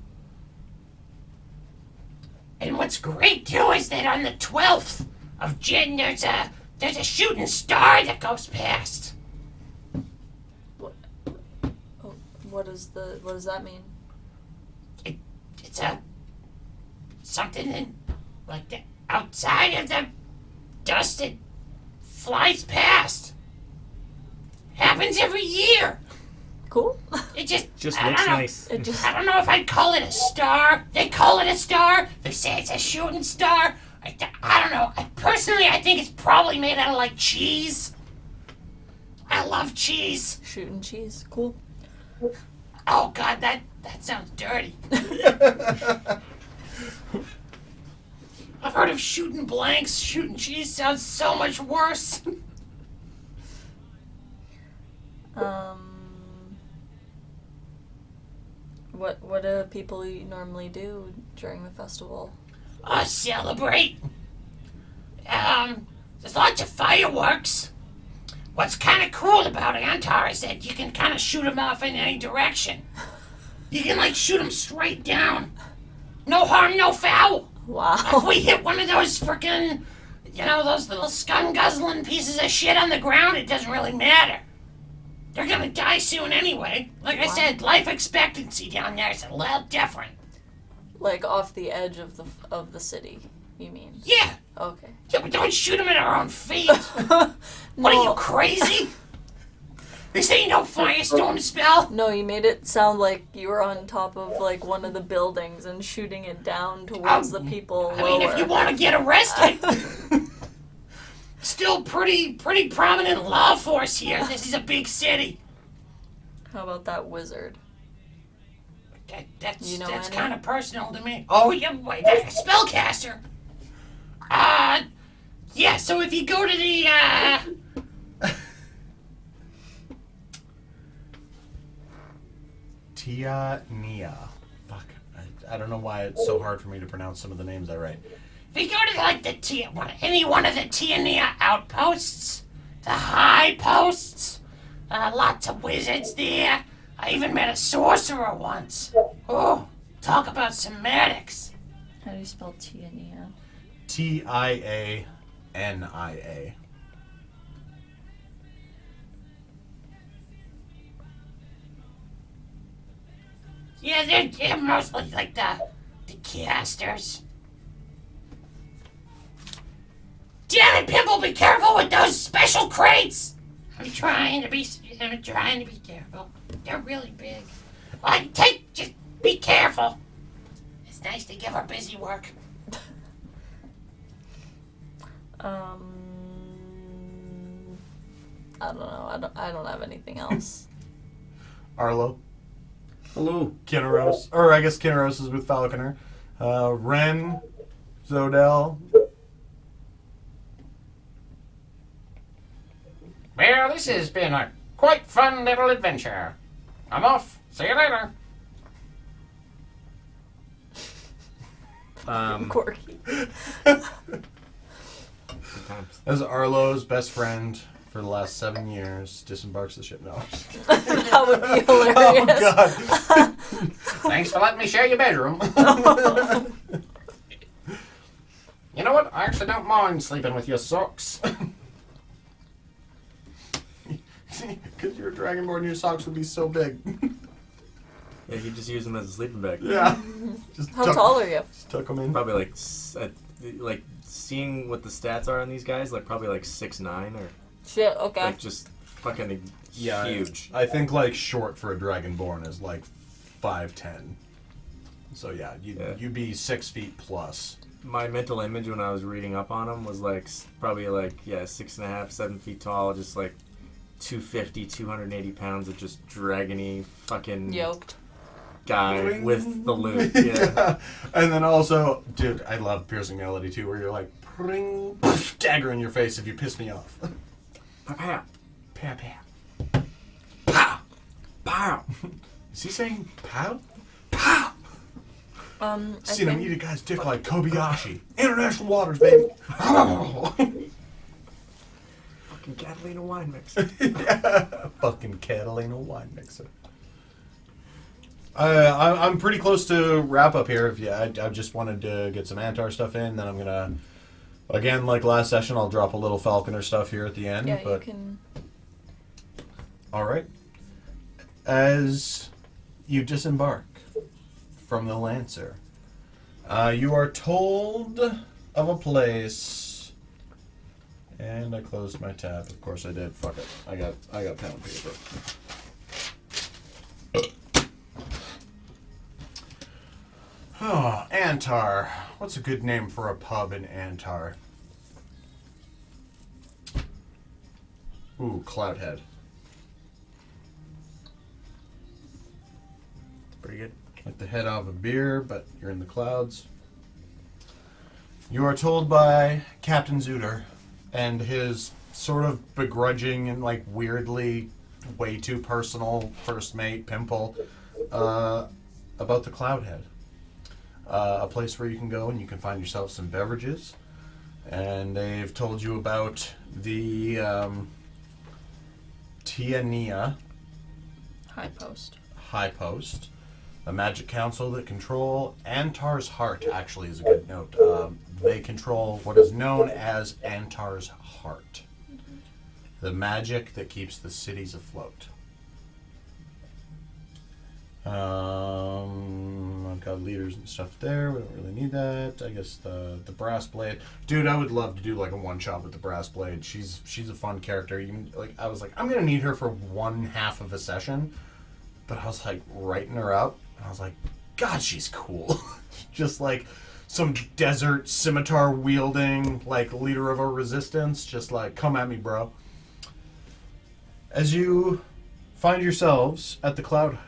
And what's great too is that on the 12th of June, there's a shooting star that goes past. What does that mean? It's something that, like, the outside of the dust that flies past. Happens every year. Cool. It just Just looks nice. It just I don't know if I'd call it a star. They call it a star. They say it's a shooting star. I don't know. Personally, I think it's probably made out of, like, cheese. I love cheese. shooting cheese. Cool. Oh, God, that sounds dirty. I've heard of shooting blanks. Shooting cheese sounds so much worse. What do people normally do during the festival? Celebrate. There's lots of fireworks. What's kind of cool about Antar is that you can kind of shoot them off in any direction. You can, like, shoot them straight down. No harm, no foul. If Wow. we hit one of those frickin', those little scum-guzzling pieces of shit on the ground, it doesn't really matter. They're gonna die soon anyway. Like I said, life expectancy down there is a little different. Like off the edge of the city, you mean? Yeah. Okay. Yeah, but don't shoot them at our own feet. What are you, crazy? This ain't no firestorm spell. No, you made it sound like you were on top of, like, one of the buildings and shooting it down towards the people I mean, if you want to get arrested, still pretty prominent law force here. This is a big city. How about that wizard? That's You know that's any? kind of personal to me. Oh, yeah, wait, that's a spellcaster. Yeah. So if you go to the Tia Nia. Fuck. I don't know why it's so hard for me to pronounce some of the names I write. if you go to like any one of the Tiania outposts, the high posts, lots of wizards there. I even met a sorcerer once. Oh, talk about semantics. How do you spell Tiania? Tiania. Yeah, they're mostly like the casters. Damn it, Pimple, be careful with those special crates! I'm trying to be careful. They're really big. Just be careful. It's nice to give her busy work. I don't know. I don't have anything else. Arlo. Hello. Kinneros. Or I guess Kinneros is with Falconer. Ren. Zodel. Well, this has been a quite fun little adventure. I'm off. See you later. Corky. Good times. As Arlo's best friend for the last 7 years, disembarks the ship. No. That would be hilarious. Oh, God. Thanks for letting me share your bedroom. You know what? I actually don't mind sleeping with your socks. Because your dragonborn, your socks would be so big. Yeah, you just use them as a sleeping bag. Yeah. Just How tall are you? Just tuck them in. Probably like seeing what the stats are on these guys, like probably like 6'9" or Shit. Okay. like just fucking huge. I think like short for a dragonborn is like 5'10". So yeah, you'd be 6 feet plus. My mental image when I was reading up on them was like probably like 6.5, 7 feet tall, just like 250, 280 pounds of just dragony fucking Yoked. guy Ring. with the loot. Yeah. And then also, dude, I love piercing melody too, where you're like, pring, dagger in your face if you piss me off. Yeah. Pow, pow. Pow! Pow! Is he saying pow? Pow! Seen him eat a guy's dick like Kobayashi. International waters, baby. Fucking Catalina wine mixer. Yeah, fucking Catalina wine mixer. I'm pretty close to wrap up here. I just wanted to get some Antar stuff in. Then I'm gonna, again, like last session, I'll drop a little Falconer stuff here at the end. Yeah, but you can. all right. As you disembark from the Lancer, you are told of a place. And I closed my tab. Of course I did. Fuck it. I got pen and paper. Oh, Antar. What's a good name for a pub in Antar? Ooh, Cloudhead. It's pretty good. Like the head of a beer, but you're in the clouds. You are told by Captain Zuder and his sort of begrudging and like weirdly way too personal first mate, Pimple, about the Cloudhead. A place where you can go and you can find yourself some beverages. And they've told you about the Tiania High Post. High Post, a magic council that control Antar's heart, actually is a good note. They control what is known as Antar's heart. The magic that keeps the cities afloat. I've got leaders and stuff there. We don't really need that. I guess the brass blade. Dude, I would love to do like a one shot with the brass blade. She's a fun character. Even like I was like, I'm gonna need her for one half of a session. But I was like writing her up and I was like, God, she's cool. Just like some desert scimitar wielding, like leader of a resistance, just like come at me, bro. As you find yourselves at the Cloud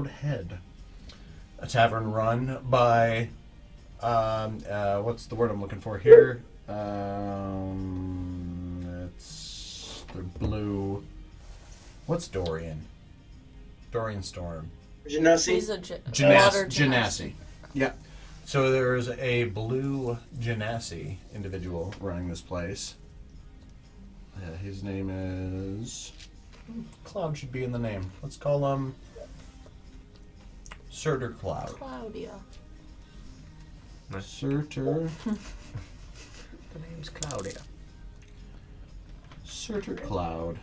Head, a tavern run by what's the word I'm looking for here? It's the blue. What's Dorian? Dorian Storm. Genasi? She's a water Genasi. Yeah. So there's a blue Genasi individual running this place. His name is... Cloud should be in the name. Let's call him... Surtur Cloud. Claudia. Surtur... The name's Claudia. Surtur Cloud.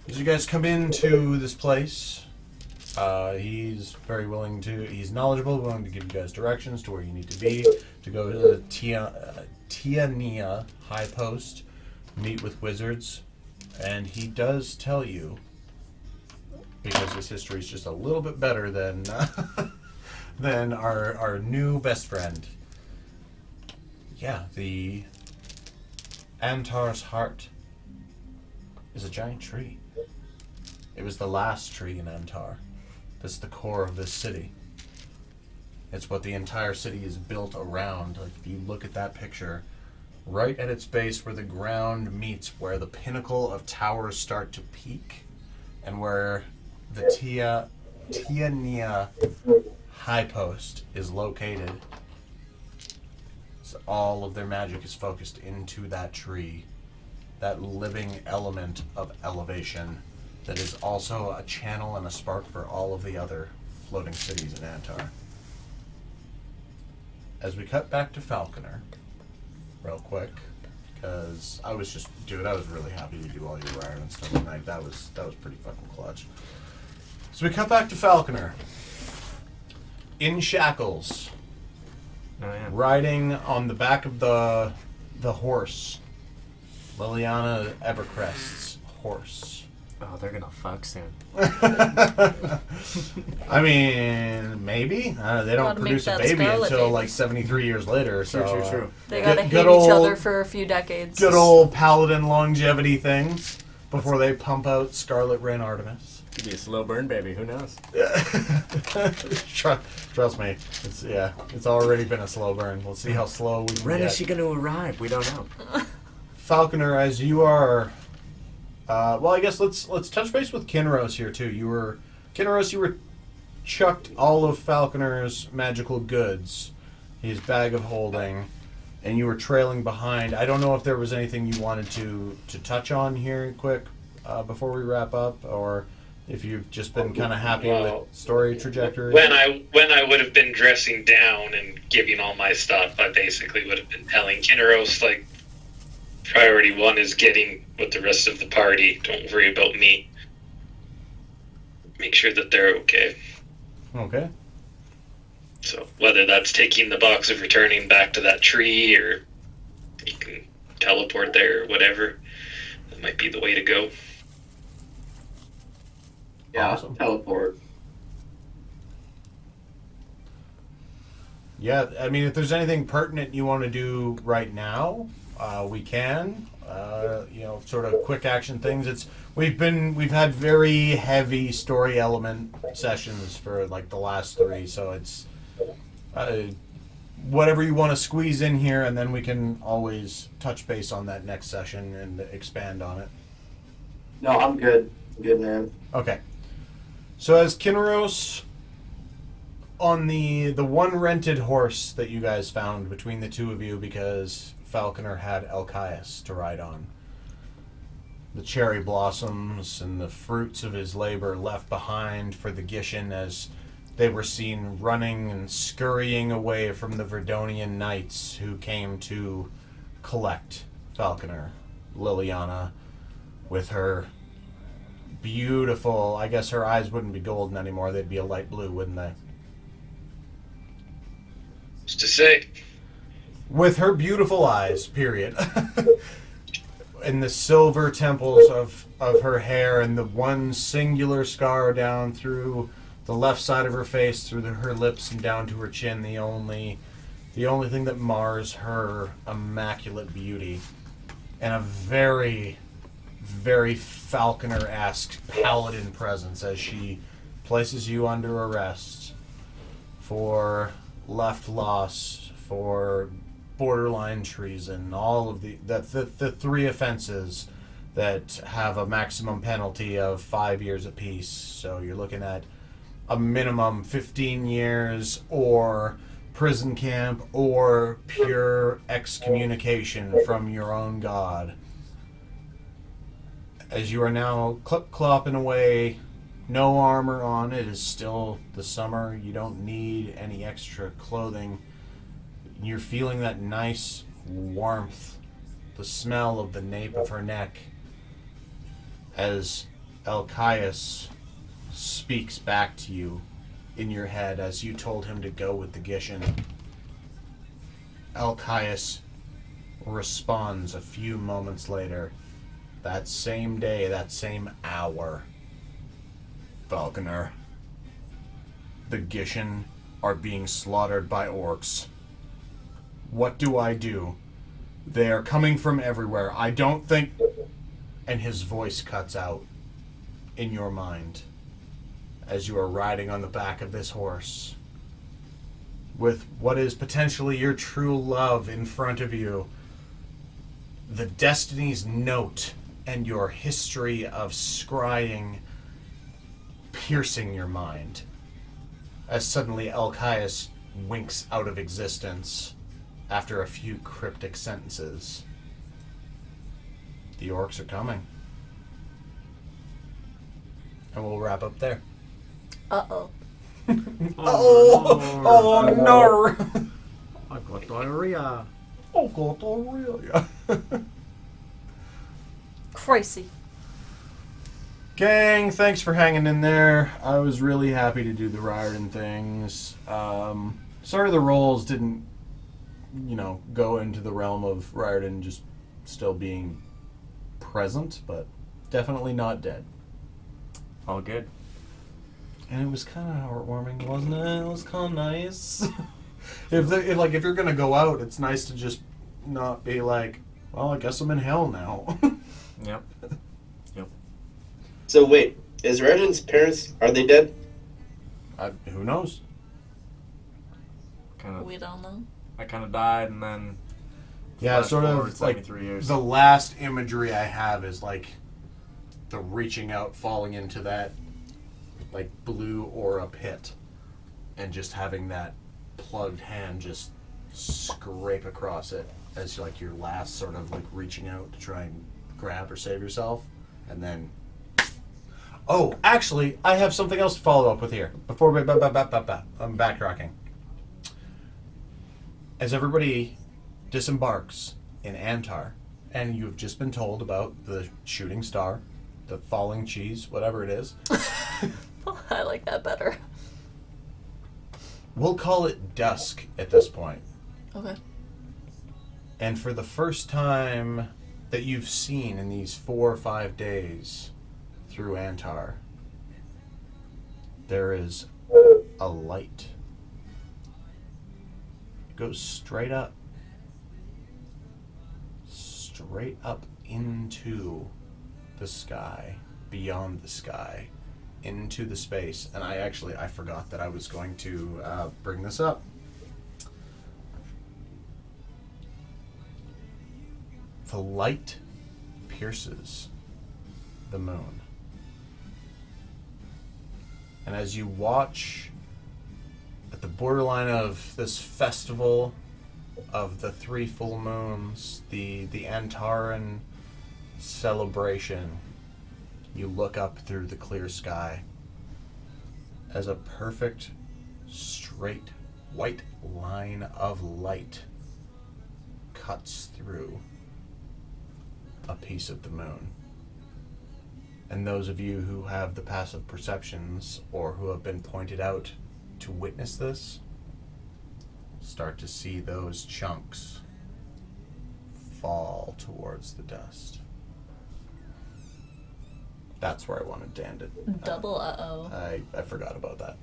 As you guys come into this place, he's very willing to, he's knowledgeable, willing to give you guys directions to where you need to be, to go to the Tiania High Post, meet with wizards, and he does tell you, because his history is just a little bit better than than our new best friend. Yeah, the Antar's heart is a giant tree. It was the last tree in Antar. This is the core of this city. It's what the entire city is built around. Like if you look at that picture, right at its base where the ground meets where the pinnacle of towers start to peak, and where the Tiania High Post is located, so all of their magic is focused into that tree, that living element of elevation that is also a channel and a spark for all of the other floating cities in Antar. As we cut back to Falconer, real quick, because I was really happy to do all your Ryardon stuff tonight. That was pretty fucking clutch. So we cut back to Falconer. In shackles. Oh, yeah. Riding on the back of the horse. Liliana Evercrest's horse. Oh, they're gonna fuck soon. I mean, maybe. They don't Gotta produce make a that baby Scarlet until baby. like 73 years later. So, True. They gotta good hate old- each other for a few decades. Good old paladin longevity things before they pump out Scarlet Ren Artemis. Could be a slow burn, baby. Who knows? Trust me, it's already been a slow burn. We'll see how slow we can When get. is she gonna arrive? We don't know. Falconer, as you are, well, I guess let's touch base with Kinros here too. You were chucked all of Falconer's magical goods, his bag of holding, and you were trailing behind. I don't know if there was anything you wanted to touch on here quick before we wrap up, or if you've just been kind of happy with story trajectory. When I would have been dressing down and giving all my stuff, I basically would have been telling Kinneros, like, priority 1 is getting with the rest of the party. Don't worry about me. Make sure that they're okay. Okay. So whether that's taking the box of returning back to that tree, or you can teleport there, or whatever, that might be the way to go. Yeah, Awesome. teleport. Yeah, I mean, if there's anything pertinent you want to do right now, we can. Sort of quick action things. We've had very heavy story element sessions for like the last 3, so it's whatever you want to squeeze in here, and then we can always touch base on that next session and expand on it. No, I'm good. Good, man. Okay. So as Kinros, on the one rented horse that you guys found between the two of you, because Falconer had Elchias to ride on, the cherry blossoms and the fruits of his labor left behind for the Gishin as they were seen running and scurrying away from the Verdonian knights who came to collect Falconer. Liliana, with her beautiful, I guess her eyes wouldn't be golden anymore, they'd be a light blue, wouldn't they? What's to say? With her beautiful eyes, period. And the silver temples of her hair, and the one singular scar down through the left side of her face, through her lips and down to her chin, the only thing that mars her immaculate beauty. And a very, very Falconer-esque paladin presence as she places you under arrest for left loss, for borderline treason, all of the 3 offenses that have a maximum penalty of 5 years apiece. So you're looking at a minimum 15 years, or prison camp, or pure excommunication from your own god. As you are now clip-clopping away, no armor on, it is still the summer, you don't need any extra clothing. You're feeling that nice warmth, the smell of the nape of her neck, as Elchias speaks back to you in your head as you told him to go with the Gishin. Elchias responds a few moments later, that same day, that same hour. Falconer, the Gishin are being slaughtered by orcs. What do I do? They are coming from everywhere. I don't think... And his voice cuts out in your mind as you are riding on the back of this horse with what is potentially your true love in front of you, the Destiny's Note and your history of scrying piercing your mind, as suddenly Elchias winks out of existence after a few cryptic sentences. The orcs are coming. And we'll wrap up there. Uh-oh. Oh no! I got diarrhea. Oh, got diarrhea. Crazy. Gang, thanks for hanging in there. I was really happy to do the Ryardon things. Sorry the rolls didn't, go into the realm of Ryardon just still being present, but definitely not dead. All good. And it was kind of heartwarming, wasn't it? It was kind of nice. if you're gonna go out, it's nice to just not be like, well, I guess I'm in hell now. Yep. So wait, is Ryardon's parents, are they dead? Who knows? We don't know. I kind of died, and then Yeah, Flash sort forward of like 73 years. the last imagery I have is like the reaching out, falling into that like blue aura pit, and just having that plugged hand just scrape across it as like your last sort of like reaching out to try and grab or save yourself, and then. Oh, actually, I have something else to follow up with here before we. I'm backtracking. As everybody disembarks in Antar, and you've just been told about the shooting star, the falling cheese, whatever it is. I like that better. We'll call it dusk at this point. Okay. And for the first time that you've seen in these 4 or 5 days through Antar, there is a light. It goes straight up into the sky, beyond the sky, into the space. And I forgot that I was going to bring this up. The light pierces the moon. And as you watch at the borderline of this festival of the 3 full moons, the Antaran celebration, you look up through the clear sky as a perfect, straight, white line of light cuts through a piece of the moon. And those of you who have the passive perceptions or who have been pointed out to witness this start to see those chunks fall towards the dust. That's where I wanted to end it. Double uh-oh. I forgot about that.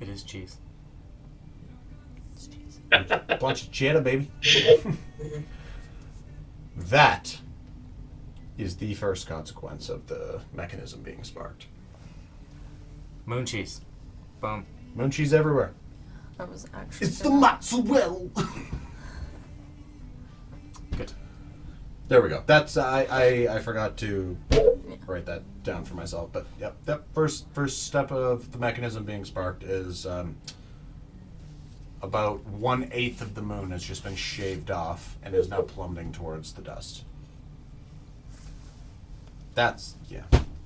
It is cheese. It's cheese. Bunch of cheddar, baby. That is the first consequence of the mechanism being sparked. Moon cheese. Boom. Moon cheese everywhere. I was actually. It's the mozzarella. Good. There we go. That's I forgot to write that down for myself. But yep, that first step of the mechanism being sparked is about 1/8 of the moon has just been shaved off and is now plummeting towards the dust. That's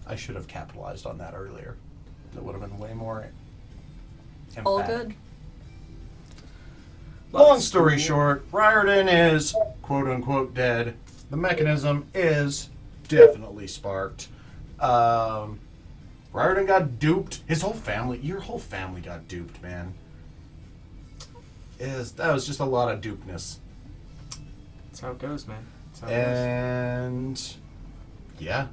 I should have capitalized on that earlier. That would have been way more emphatic. All good. Long story short, Ryardon is quote-unquote dead. The mechanism is definitely sparked. Ryardon got duped. Your whole family got duped, man. That was just a lot of dupeness. That's how it goes, man. That's how it And yeah,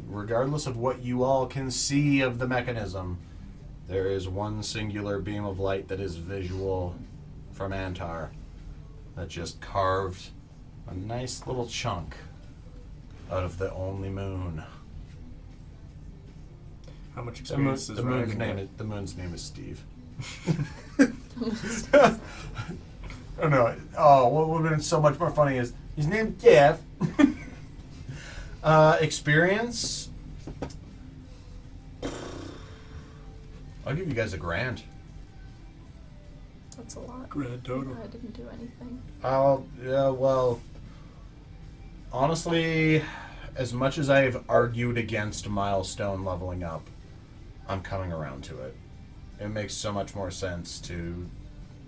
regardless of what you all can see of the mechanism, there is one singular beam of light that is visual from Antar that just carved a nice little chunk out of the only moon. goes. How much The, moon, experience does the, moon's Ryardon name get? is, the moon's name is Steve. Oh no! Oh, what would have been so much more funny is his name's Jeff. Experience. I'll give you guys $1,000. That's a lot. Grand total. I didn't do anything. Well, honestly, as much as I've argued against milestone leveling up, I'm coming around to it. It makes so much more sense to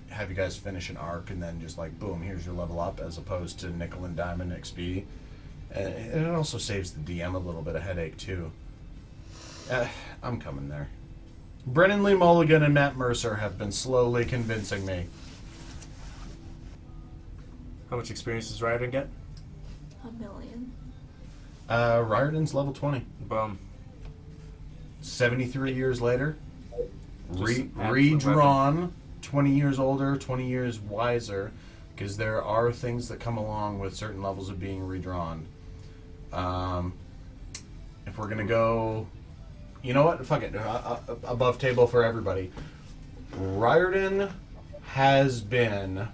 have you guys finish an arc and then just like, boom, here's your level up, as opposed to nickel and diamond XP. And it also saves the DM a little bit of headache, too. I'm coming there. Brennan Lee Mulligan and Matt Mercer have been slowly convincing me. How much experience does Ryardon get? 1,000,000. Ryardon's level 20. Boom. 73 years later. Just an absolute Redrawn. 20 years older, 20 years wiser. Because there are things that come along with certain levels of being redrawn. If we're going to go... You know what? Fuck it. Above table for everybody. Ryardon has been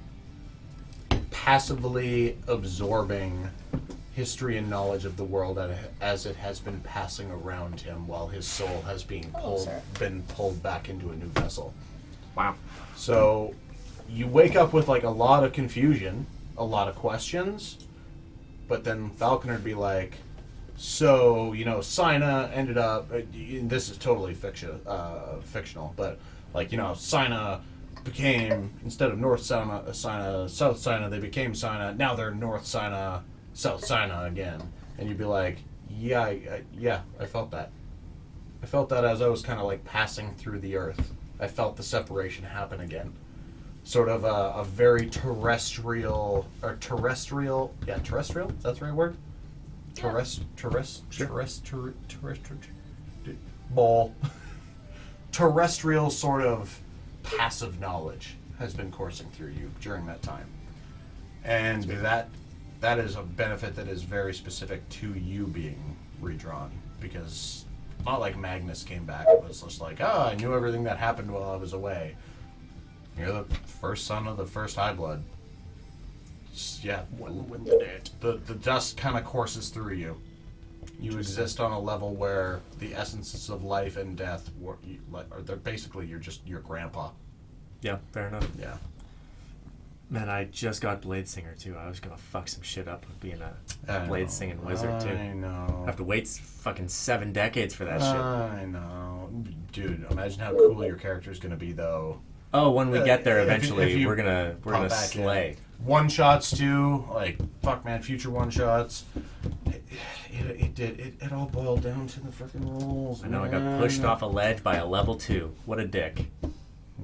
passively absorbing history and knowledge of the world as it has been passing around him while his soul has been pulled back into a new vessel. Wow. So you wake up with like a lot of confusion, a lot of questions, but then Falconer would be like, so, Sina ended up, this is totally fictional, but like, Sina became, instead of North Sina, South Sina, they became Sina, now they're North Sina, South Sina again. And you'd be like, yeah, I felt that. I felt that as I was kind of like passing through the earth. I felt the separation happen again. Sort of a very terrestrial, terrestrial, is that the right word? Terrestrial sort of passive knowledge has been coursing through you during that time. And that is a benefit that is very specific to you being redrawn, because not like Magnus came back and was just like, I knew everything that happened while I was away. You're the first son of the first highblood. Yeah, the dust kind of courses through you. You exist on a level where the essences of life and death they're basically you're just your grandpa. Yeah, fair enough. Yeah. Man, I just got Blade Singer too. I was gonna fuck some shit up with being a Blade singing wizard too. I know. I have to wait fucking 7 decades for that shit. I know. Dude, imagine how cool your character's gonna be though. Oh, when we get there eventually, if you we're gonna slay. One shots too, like fuck man, future one shots. It all boiled down to the freaking rules. I know, I got pushed off a ledge by a level 2. What a dick.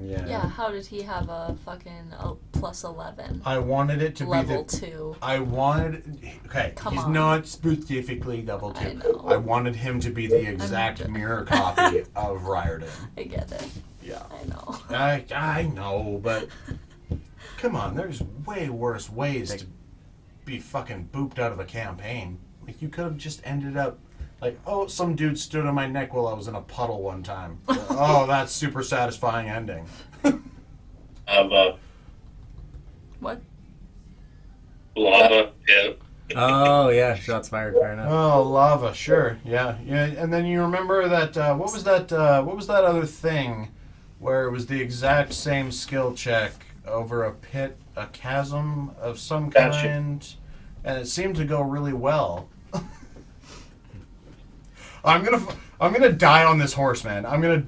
Yeah, how did he have a fucking plus 11? I wanted it to level be 2. He's on. not specifically level 2. I know. I wanted him to be the exact mirror copy of Ryardon. I get it. Yeah. I know. I know, but come on, there's way worse ways to be fucking booped out of a campaign. Like, you could have just ended up like, oh, some dude stood on my neck while I was in a puddle one time. Oh, that's super satisfying ending. What? Lava, yeah. Oh yeah, shots fired. Fair enough. Oh, lava, sure, yeah. And then you remember that what was that other thing where it was the exact same skill check over a pit, a chasm of some kind, and it seemed to go really well. I'm gonna die on this horse, man. I'm gonna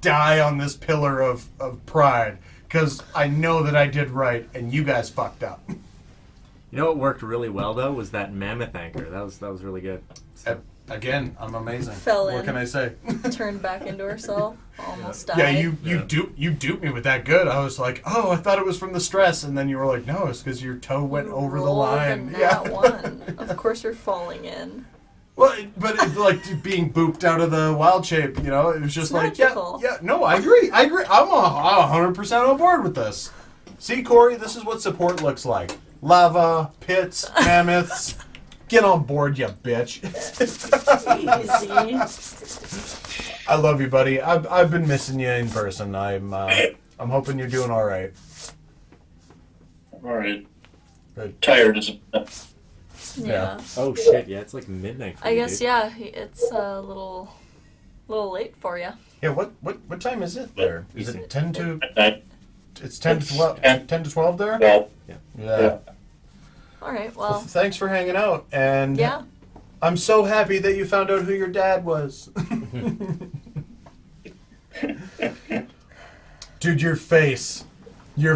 die on this pillar of pride, because I know that I did right and you guys fucked up. You know what worked really well though was that mammoth anchor. That was really good. So. Again, I'm amazing. Fell in. What can I say? Turned back into herself. Almost died. Yeah, you duped me with that good. I was like, oh, I thought it was from the stress, and then you were like, no, it's because your toe went over the line. Yeah. One. Of course you're falling in. Well, but it's like being booped out of the wild shape, it was just It's like, magical. no, I agree. I'm 100% on board with this. See, Corey, this is what support looks like. Lava, pits, mammoths. Get on board, you bitch. Easy. I love you, buddy. I've been missing you in person. I'm hoping you're doing all right. All right. Good. Tired as Yeah. Oh shit! Yeah, it's like midnight. For I you, guess dude. it's a little late for you. Yeah. What time is it there? Is it 10 to? night. It's 10 to 12. 10 to 12 there. Well, Yeah. All right. Well, Well. thanks for hanging out, and Yeah. I'm so happy that you found out who your dad was. Dude, your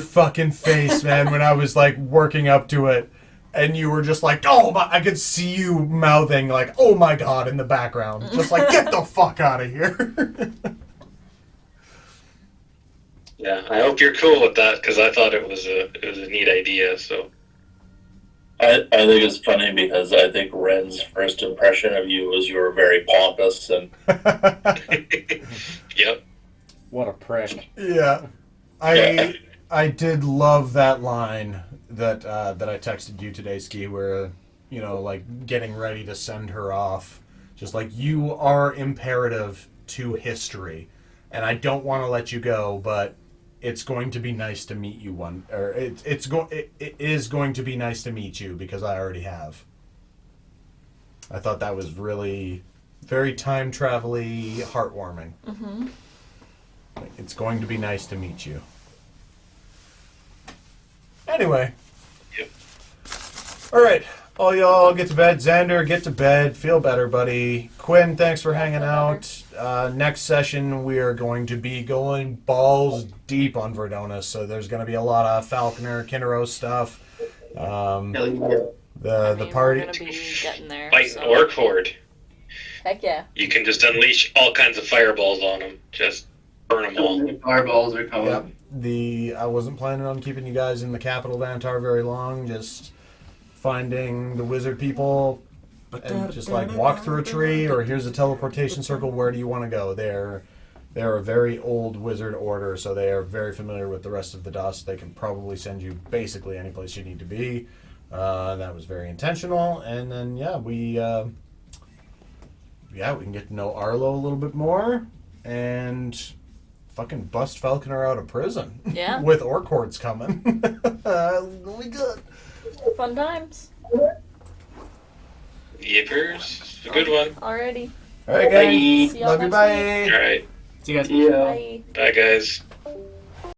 fucking face, man, when I was like working up to it, and you were just like, oh my, I could see you mouthing like, oh my god, in the background. Just like, get the fuck out of here. Yeah, I hope you're cool with that, because I thought it was a neat idea. So I think it's funny because I think Ren's first impression of you was you were very pompous and yep. What a prick. Yeah. I did love that line that I texted you today, Ski, where, like getting ready to send her off. Just like, you are imperative to history. And I don't want to let you go, but it's going to be nice to meet you it is going to be nice to meet you because I already have. I thought that was really very time travel-y, heartwarming. Mm-hmm. It's going to be nice to meet you. Anyway. Yep. All right. All y'all get to bed. Xander, get to bed. Feel better, buddy. Quinn, thanks for hanging out. Next session, we are going to be going balls deep on Verdona, so there's going to be a lot of Falconer, Kinneros stuff. The party. We're gonna be getting there. Fighting Orc Horde. Heck yeah. You can just unleash all kinds of fireballs on them. Just burn them all. Fireballs are coming. Yep. I wasn't planning on keeping you guys in the capital of Antar very long. Just finding the wizard people and just like walk through a tree, or here's a teleportation circle. Where do you want to go? They're a very old wizard order, so they are very familiar with the rest of the dust. They can probably send you basically any place you need to be. That was very intentional. And then we can get to know Arlo a little bit more and fucking bust Falconer out of prison. Yeah. With Orc Hordes coming. It's gonna be good. Fun times. Yippers. A good one. Alrighty. All right, guys. See y'all Love you. next Bye. All right. See you guys. Yeah. Bye. Bye, guys.